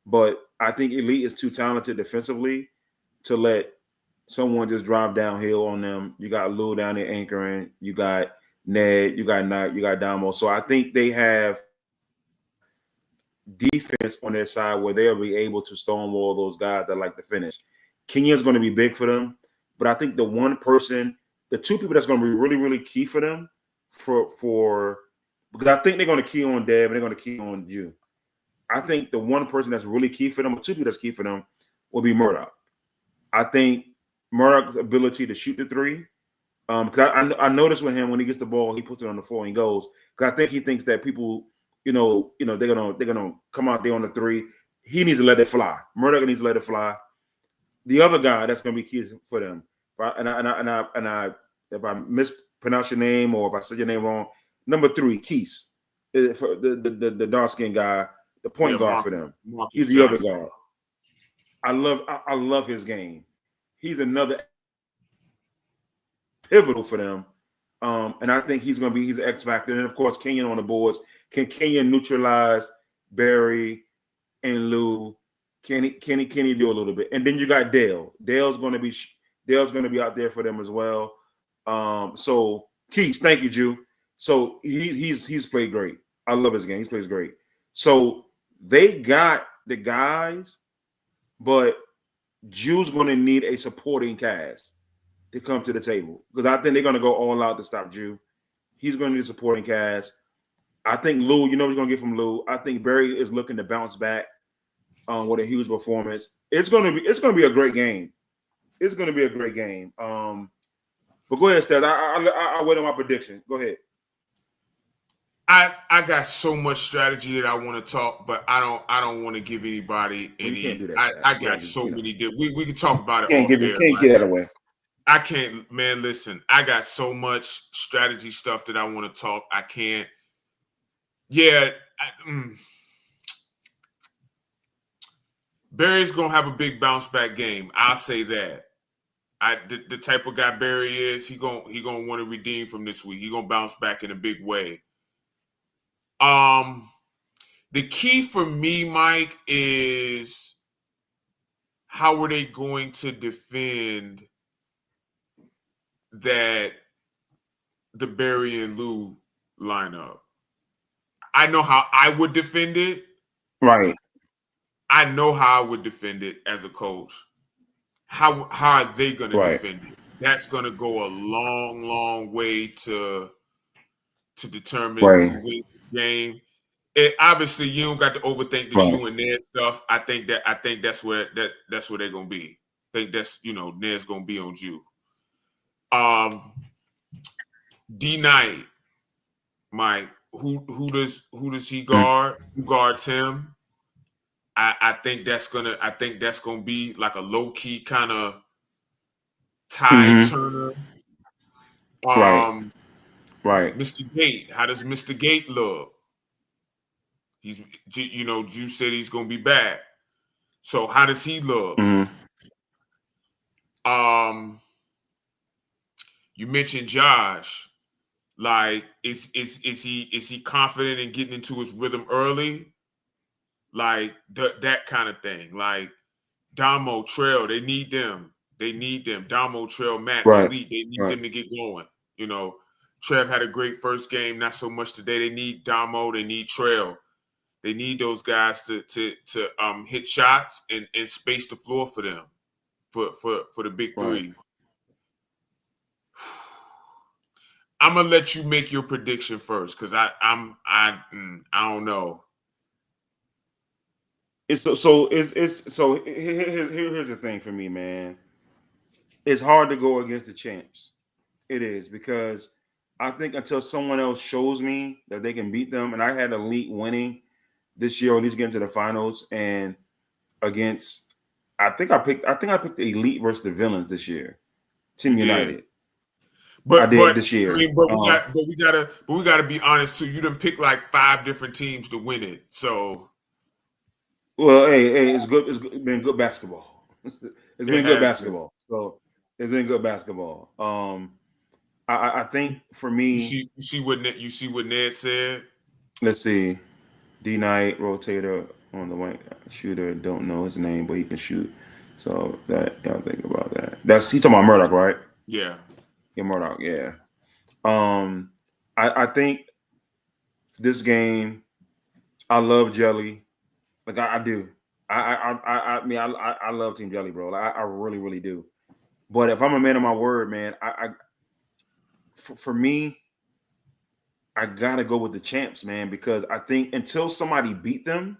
But I think Elite is too talented defensively to let someone just drive downhill on them. You got Lou down there anchoring. You got Ned, you got Knight, you got Damo. So I think they have defense on their side where they'll be able to stonewall those guys that like to finish. Kenya's going to be big for them, but I think the two people that's going to be really, really key for them because I think they're going to key on Dev and they're going to key on you. I think the one person that's really key for them, or two people that's key for them, will be Murdoch. I think Murdoch's ability to shoot the three. Because I noticed with him when he gets the ball, he puts it on the floor and goes. Because I think he thinks that people, they're gonna come out there on the three. He needs to let it fly. Murdoch needs to let it fly. The other guy that's gonna be key for them. If I mispronounce your name or if I said your name wrong, number 3, Keese, for the dark skinned guy, the point guard for them. He's the other guard. I love his game. He's another pivotal for them. And I think he's an X factor. And of course, Kenyon on the boards. Can Kenyon neutralize Barry and Lou? Can he do a little bit? And then you got Dale. Dale's going to be out there for them as well. So Keith, thank you, Jew. So he's played great. I love his game. He plays great. So they got the guys, but Jew's going to need a supporting cast to come to the table because I think they're going to go all out to stop Jew. He's going to need a supporting cast. I think Lou, you know what you're going to get from Lou. I think Barry is looking to bounce back with a huge performance. It's going to be a great game. It's going to be a great game. But go ahead, Steph. I wait on my prediction. Go ahead. I got so much strategy that I want to talk, but I don't want to give anybody any. I got so many. We can talk about it. Can't get that away. I can't, man. Listen, I got so much strategy stuff that I want to talk. I can't. Yeah, Barry's gonna have a big bounce back game. I'll say that. The type of guy Barry is, he gonna want to redeem from this week. He gonna bounce back in a big way. The key for me, Mike, is how are they going to defend that the Barry and Lou lineup? I know how I would defend it. Right. I know how I would defend it as a coach. How are they going to defend it? That's going to go a long, long way to determine who wins the game. Obviously, you don't got to overthink the Jew and Ned stuff. I think that's where they're going to be. I think that's Ned's going to be on Jew. D Knight, Mike. Who does he guard? Who guards him? I think that's gonna be like a low key kind of Ty Turner. Right. Mr. Gate. How does Mr. Gate look? He's Jew said he's gonna be back. So how does he look? You mentioned Josh. Like, is he confident in getting into his rhythm early? Like that kind of thing. Like Damo, Trail, they need them. Damo, Trail, Matt, Elite, they need them to get going. Trev had a great first game, not so much today. They need Damo, they need Trail. They need those guys to hit shots and space the floor for them for the big three. I'm gonna let you make your prediction first because I don't know. Here's the thing for me, man. It's hard to go against the champs. It is because I think until someone else shows me that they can beat them, and I had Elite winning this year, or at least getting to the finals, and against I think I picked the Elite versus the Villains this year, Team United. But I did this year. I mean, but we gotta be honest too. You done pick like 5 different teams to win it. So, well, hey, it's good. It's been good basketball. It's been good basketball. So it's been good basketball. I think for me, you see what Ned said. Let's see, D Knight rotator on the wing shooter. Don't know his name, but he can shoot. So that y'all think about that. That's he talking about Murdoch, right? Yeah. Yeah, Murdoch. Yeah. I think this game, I love Jelly. Like I do. I mean I love Team Jelly, bro. Like, I really, really do. But if I'm a man of my word, man, for me, I gotta go with the champs, man, because I think until somebody beat them,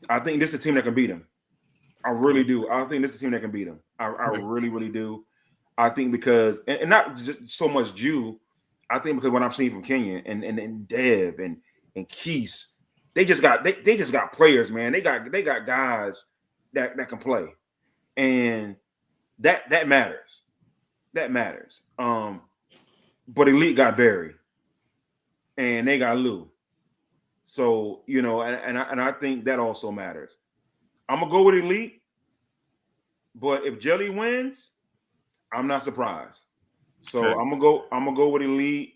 I think this is a team that can beat them. I really do. I think this is a team that can beat them. I really, really do. I think because and not just so much Jew, I think because what I'm seeing from Kenya and Dev and Keese, they just got players, man. They got guys that can play, and that matters. That matters. But Elite got Barry, and they got Lou. So and I think that also matters. I'm gonna go with Elite, but if Jelly wins, I'm not surprised. So okay. I'm gonna go with Elite.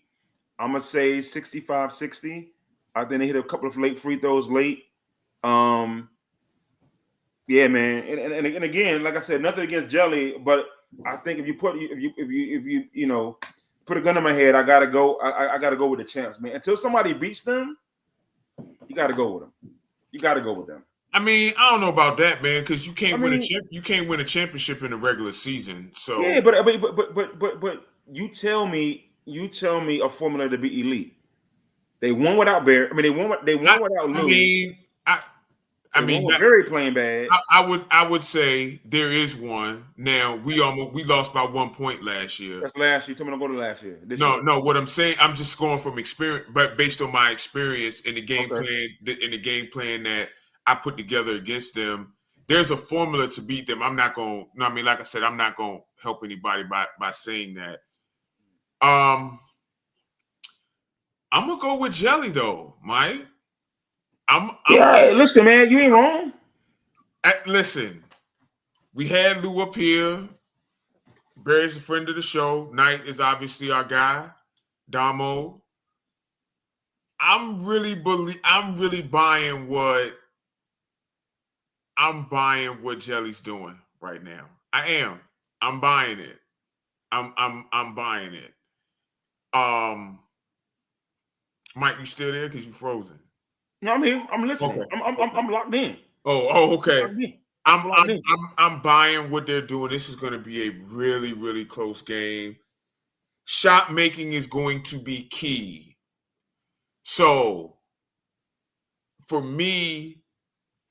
I'm gonna say 65-60. I think they hit a couple of late free throws late. Yeah, Yeah, man, and again, like I said, nothing against Jelly, but I think if you you know put a gun in my head, I gotta go. I gotta go with the champs, man. Until somebody beats them, you gotta go with them. You gotta go with them. I mean, I don't know about that, man, because you I can't mean, you can't win a championship in the regular season. So yeah, but you tell me a formula to be elite. They won without Bear. I mean, they won without I Lou. mean, I They mean won with that, Barry playing bad. I would say there is one. Now we lost by 1 point last year. That's last year. Tell me to go to last year. This No, year. no. What I'm saying, I'm just going from experience, but based on my experience in the game Okay. plan that I put together against them, there's a formula to beat them. I'm not going. No, I mean, like I said, I'm not going to help anybody by saying that. I'm gonna go with Jelly though, Mike. Yeah, hey, listen, man, you ain't wrong. Listen, we had Lou up here. Barry's a friend of the show. Knight is obviously our guy. Damo. I'm really buying what Jelly's doing right now. I am. I'm buying it. I'm buying it. Mike, you still there? Because you frozen. No, I'm here. I'm listening. Okay. I'm locked in. Okay. I'm I'm buying what they're doing. This is going to be a really, really close game. Shot making is going to be key. So, for me,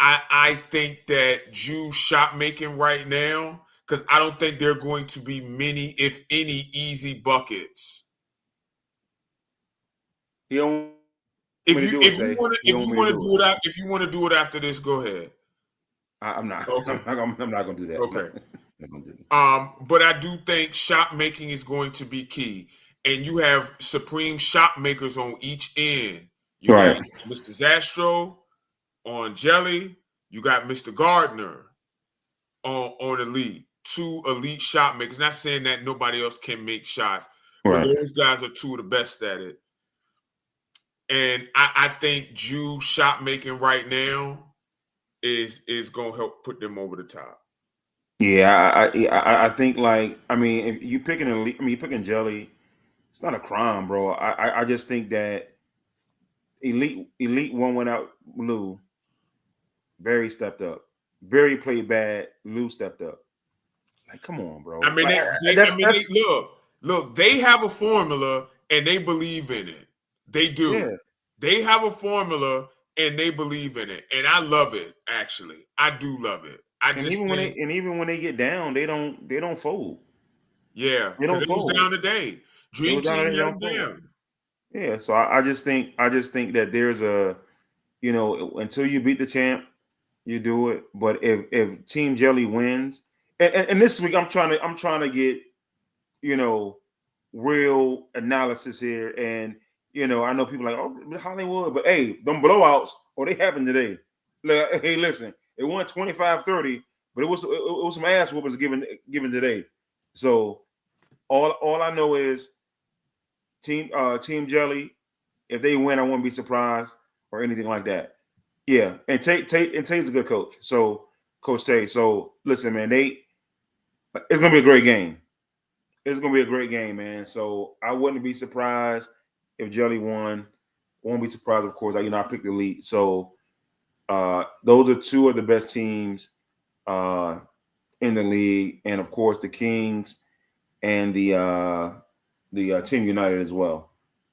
I think that Jew's shot making right now, because I don't think there are going to be many, if any, easy buckets. He don't. If you want to do it after this, go ahead. I'm not. Okay. I'm not gonna do that. Okay. I'm not gonna do that. But I do think shot making is going to be key, and you have supreme shot makers on each end. You got Mr. Zastro on Jelly. You got Mr. Gardner on Elite. 2 elite shot makers. Not saying that nobody else can make shots, but those guys are 2 of the best at it. And I think Jew's shot making right now is going to help put them over the top. Yeah, I think if you picking elite, you picking Jelly, it's not a crime, bro. I just think that elite won without Lou. Barry stepped up. Barry played bad. Lou stepped up. Like, come on, bro. I mean, look, they have a formula and they believe in it. They do. Yeah. They have a formula and they believe in it, and I love it. Actually, I do love it. Even when they get down, they don't fold. Yeah, they don't fold. It was down today. Dream Team let them down. Yeah, so I just think that there's a, until you beat the champ, you do it. But if Team Jelly wins, and this week I'm trying to get, real analysis here, and I know people are like, oh, Hollywood, but hey, them blowouts, they happened today. Like, hey, listen, it won 25-30, but it was some ass whoopings given today. So all I know is Team Jelly, if they win, I won't be surprised or anything like that. Yeah, and Tate's a good coach. So Coach Tate. So listen, man, it's gonna be a great game. It's gonna be a great game, man. So I wouldn't be surprised if Jelly won. Won't be surprised, of course. I picked the Elite. So those are 2 of the best teams in the league, and of course the Kings and the Team United as well.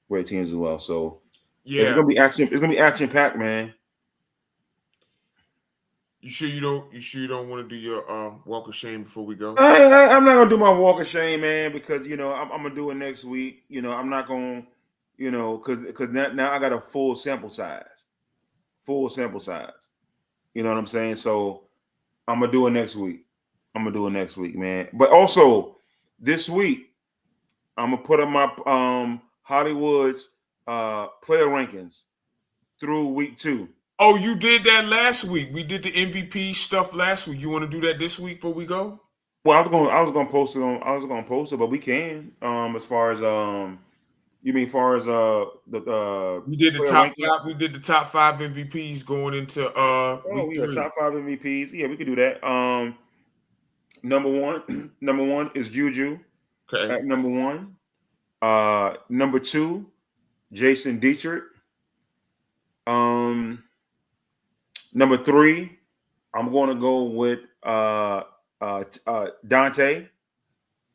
Great teams as well. So yeah, it's gonna be action. It's gonna be action packed, man. You sure you don't want to do your walk of shame before we go? I'm not gonna do my walk of shame, man, because I'm gonna do it next week. I'm not gonna, because now I got a full sample size. You know what I'm saying? So I'm gonna do it next week. Man. But also this week, I'm gonna put up my Hollywood's player rankings through week 2. Oh, you did that last week. We did the MVP stuff last week. You want to do that this week before we go? Well, I was gonna post it, but we can. As far as You mean far as We did the player top ranking? 5. We did the top 5 MVPs going into week Yeah, 3. top 5 MVPs. Yeah, we could do that. Number one is Juju Okay. at number 1. Number 2, Jason Dietrich. Number 3, I'm going to go with Dante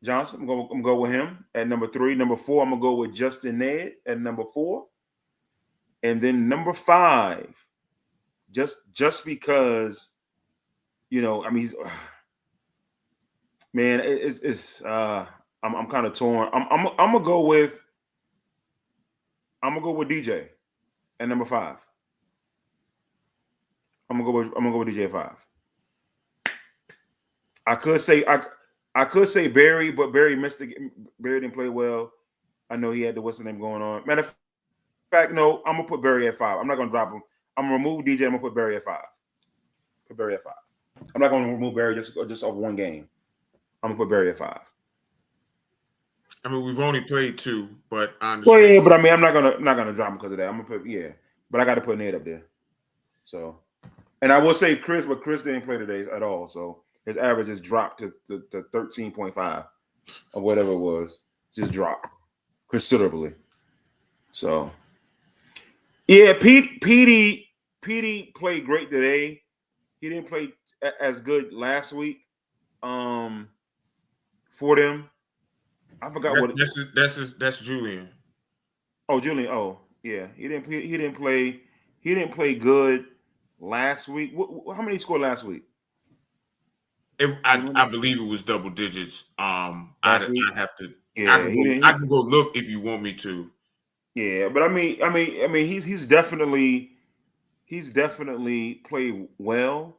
Johnson. I'm going to go with him at number 3. Number 4, I'm going to go with Justin Ned at number 4. And then number 5, just because, I mean, man, I'm kind of torn. I'm gonna go with DJ at number 5. I'm gonna go with DJ at 5. I could say Barry, but Barry Barry didn't play well. I know he had the what's the name going on. Matter of fact, no, I'm gonna put Barry at 5. I'm not gonna drop him. I'm gonna remove DJ. I'm gonna put Barry at 5. Put Barry at 5. I'm not gonna remove Barry just off one game. I'm gonna put Barry at 5. I mean, we've only played 2, but I understand. Well, yeah, but I mean, I'm not gonna drop him because of that. I'm gonna put but I got to put Ned up there. So, and I will say Chris, but Chris didn't play today at all. So his average just dropped to 13.5 or whatever it was. Just dropped considerably. So, yeah, Petey played great today. He didn't play as good last week. For them, I forgot that's Julian. Oh, Julian. Oh, yeah. He didn't play good last week. How many he scored last week? I believe it was double digits. I'd have to. Yeah, I can go look if you want me to. Yeah, but I mean, he's definitely played well.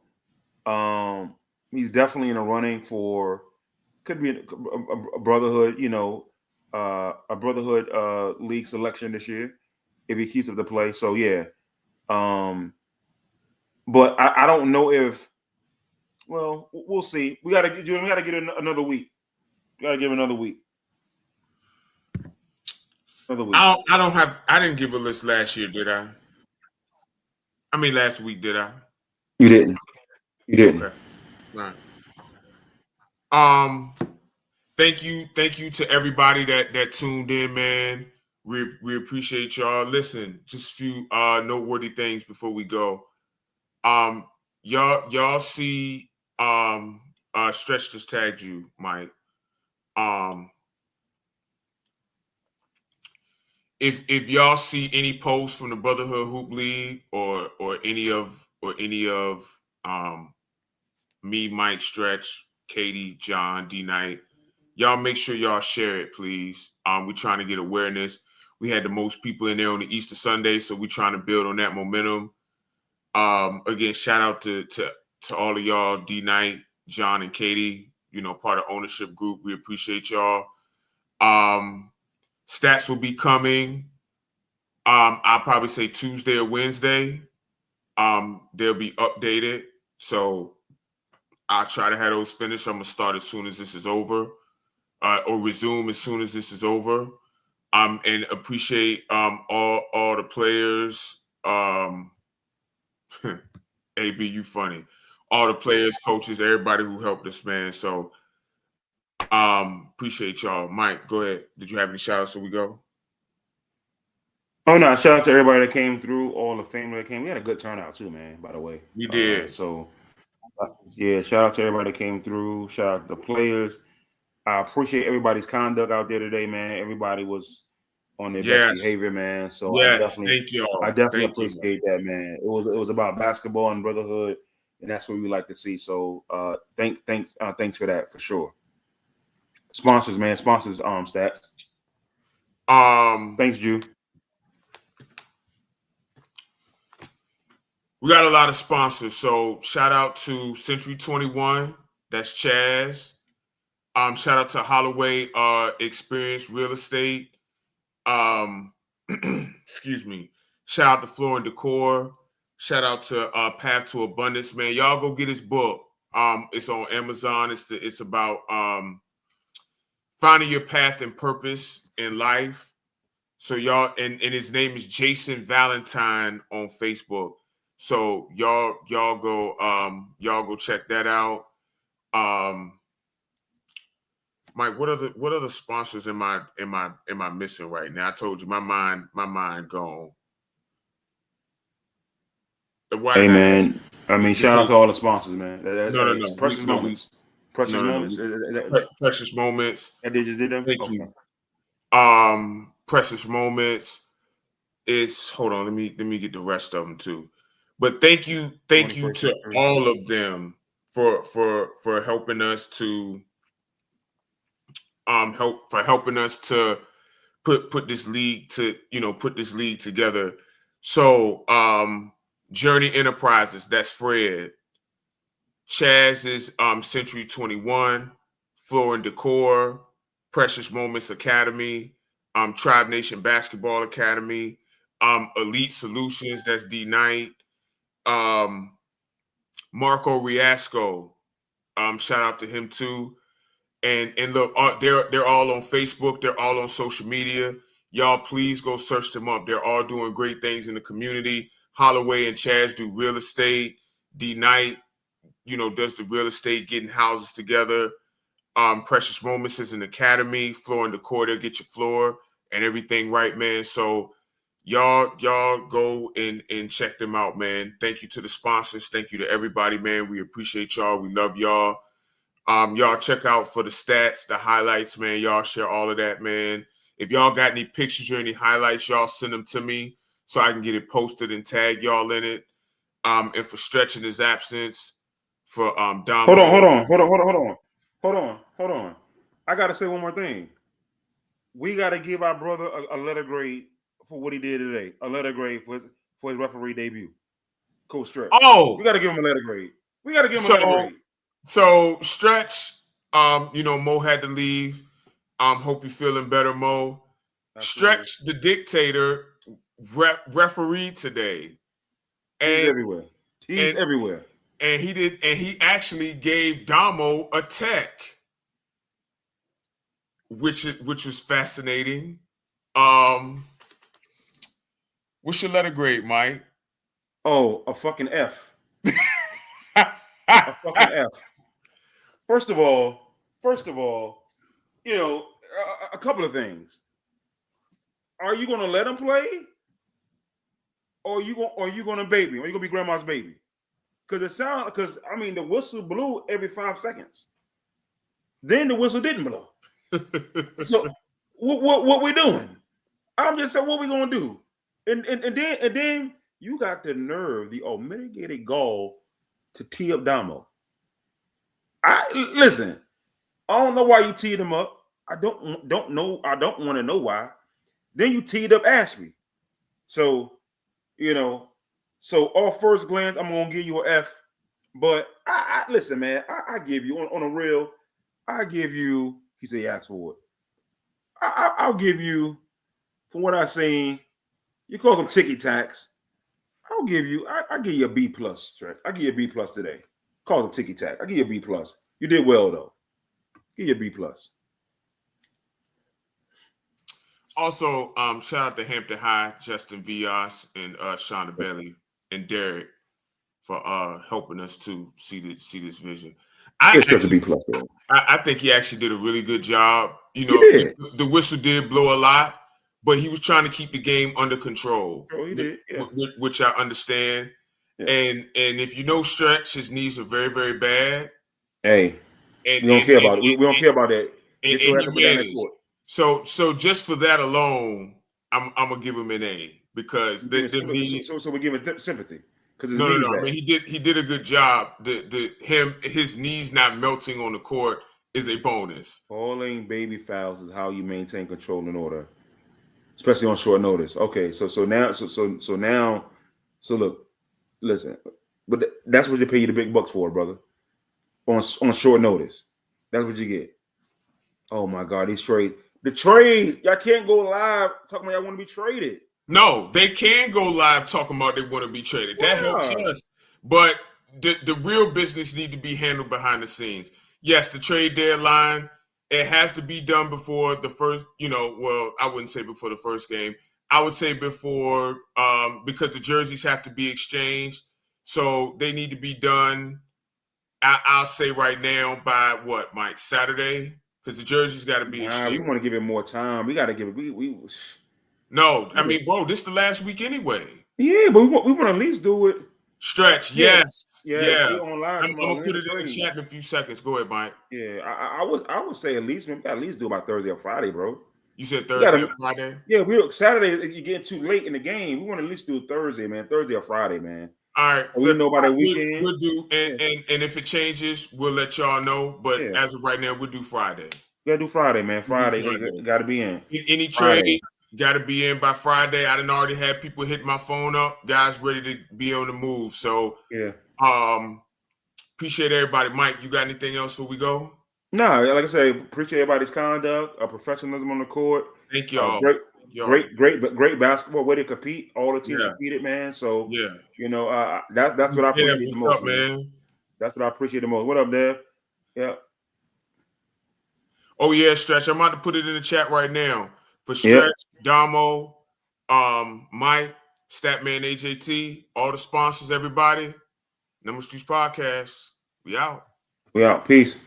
He's definitely in a running for could be a brotherhood, a brotherhood league selection this year if he keeps up the play. So yeah, but I don't know if. Well, we'll see. We got to get another week. We got to give another week. Another week. I didn't give a list last year, did I? I mean, last week, did I? You didn't. Okay. Right. Thank you to everybody that tuned in, man. We appreciate y'all. Listen, just a few noteworthy things before we go. Y'all see Stretch just tagged you, Mike. If y'all see any posts from the Brotherhood Hoop League or any of me, Mike, Stretch, Katie, John, D Knight, y'all make sure y'all share it, please. We're trying to get awareness. We had the most people in there on the Easter Sunday, so we're trying to build on that momentum. Again, shout out to all of y'all, D Knight, John, and Katie. Part of ownership group. We appreciate y'all. Stats will be coming. I'll probably say Tuesday or Wednesday. They'll be updated. So I'll try to have those finished. I'm gonna start as soon as this is over, or resume as soon as this is over. And appreciate all the players. AB, you funny. All the players, coaches, everybody who helped us, man. So appreciate y'all. Mike, go ahead. Did you have any shout outs so we go? Oh no, shout out to everybody that came through, all the family that came. We had a good turnout too, man, by the way. We did. Yeah, shout out to everybody that came through. Shout out to the players. I appreciate everybody's conduct out there today, man. Everybody was on their best behavior, man. So thank you. I definitely appreciate that, man. It was about basketball and brotherhood, and that's what we like to see. So thanks for that for sure. Sponsors, man. Sponsors, Stats. Thanks, Ju. We got a lot of sponsors. So shout out to Century 21. That's Chaz. Shout out to Holloway Experience Real Estate. Excuse me. Shout out to Floor and Decor. Shout out to Path to Abundance, man. Y'all go get his book. It's on Amazon. It's about finding your path and purpose in life. So y'all, and his name is Jason Valentine on Facebook. So y'all go check that out. Mike, what are the sponsors am I missing right now? I told you my mind gone. Hey man, I mean, shout out to all the sponsors, man. No. Precious Moments. Precious Moments. Precious Moments. And they just did them. Thank you. Precious Moments is, hold on, let me get the rest of them too. But thank you to all of them for helping us to helping us to put this league together. So Journey Enterprises, that's Fred. Chaz is Century 21, Floor and Decor, Precious Moments Academy, Tribe Nation Basketball Academy, Elite Solutions, that's D Knight, Marco Riasco, shout out to him too. And look, they're all on Facebook, they're all on social media. Y'all please go search them up. They're all doing great things in the community. Holloway and Chaz do real estate. D Knight, does the real estate, getting houses together. Precious Moments is an academy. Floor and Decor, they'll get your floor and everything right, man. So y'all go and check them out, man. Thank you to the sponsors. Thank you to everybody, man. We appreciate y'all. We love y'all. Y'all check out for the stats, the highlights, man. Y'all share all of that, man. If y'all got any pictures or any highlights, y'all send them to me so I can get it posted and tag y'all in it. And for Stretch in his absence, for Dom. Hold on. I gotta say one more thing. We gotta give our brother a letter grade for what he did today. A letter grade for his referee debut. Coach Stretch. Oh, we gotta give him a letter grade. We gotta give him a letter grade. So Stretch, Mo had to leave. Hope you're feeling better, Mo. Absolutely. Stretch the Dictator referee today. And he's everywhere. He's everywhere. And he actually gave Damo a tech, which was fascinating. What's your letter grade, Mike? Oh, a fucking F. A fucking F. First of all, a couple of things. Are you gonna let him play? Or are you gonna baby? Or are you gonna be grandma's baby? Because the whistle blew every 5 seconds. Then the whistle didn't blow. So what we doing? I'm just saying, what we gonna do? And then you got the nerve, the unmitigated gall to tee up Damo. Listen. I don't know why you teed him up. I don't know. I don't want to know why. Then you teed up Ashby. So, so off first glance, I'm gonna give you an F. But I listen, man. I give you on a real. I give you. He said he asked for it. I'll give you, from what I seen, you call them ticky tacks. I'll give you. I give you a B plus. Stretch. I give you a B plus today. Call them ticky tack. I give you a B plus. You did well though. Give you a B plus. Also, shout out to Hampton High, Justin Vias, and Shonda Bailey and Derek for helping us to see this vision. I think he actually did a really good job. The whistle did blow a lot, but he was trying to keep the game under control. Oh, he did, yeah. Which I understand. Yeah. And if you know Stretch, his knees are very, very bad. Hey, we don't care about it. We don't care about that. So just for that alone, I'm gonna give him an A because so we're giving sympathy because no. I mean, he did a good job. His knees not melting on the court is a bonus. Falling baby fouls is how you maintain control and order, especially on short notice. Okay, so look, listen, but that's what they pay you the big bucks for, brother. On short notice, that's what you get. Oh my God, these trades. The trades, y'all can't go live talking about y'all want to be traded. No, they can go live talking about they want to be traded. That helps us. But the real business need to be handled behind the scenes. Yes, the trade deadline It has to be done before the first, well, I wouldn't say before the first game. I would say before, because the jerseys have to be exchanged. So they need to be done, I'll say right now by what, Mike? Saturday? Because the jerseys got to be We exchanged. want to give it more time. We got to give it. No, I mean, bro, this is the last week anyway. Yeah, but we want to at least do it. Stretch, Yeah. yes. Yeah. Online, I'm going to put it in the chat in a few seconds. Go ahead, Mike. Yeah, I would say at least we got at least do it by Thursday or Friday, bro. You said Thursday or Friday? Yeah, Saturday. You're getting too late in the game. We want to at least do it Thursday, man. Thursday or Friday, man. All right. So we know by the weekend. We'll do, and if it changes, we'll let y'all know. But as of right now, we'll do Friday. We gotta do Friday, man. Friday. Got to be in. Any trade got to be in by Friday. I done already had people hit my phone up. Guys ready to be on the move. So yeah. Appreciate everybody. Mike, you got anything else before we go? No, like I say, appreciate everybody's conduct, professionalism on the court. Thank y'all. Great basketball way to compete. All the teams competed, man. So that's what I appreciate the most, man. That's what I appreciate the most. What up, Dad? Yeah. Oh yeah, Stretch. I'm about to put it in the chat right now for Stretch, Damo, Mike, Statman, AJT, all the sponsors, everybody. Number Streets Podcast. We out. Peace.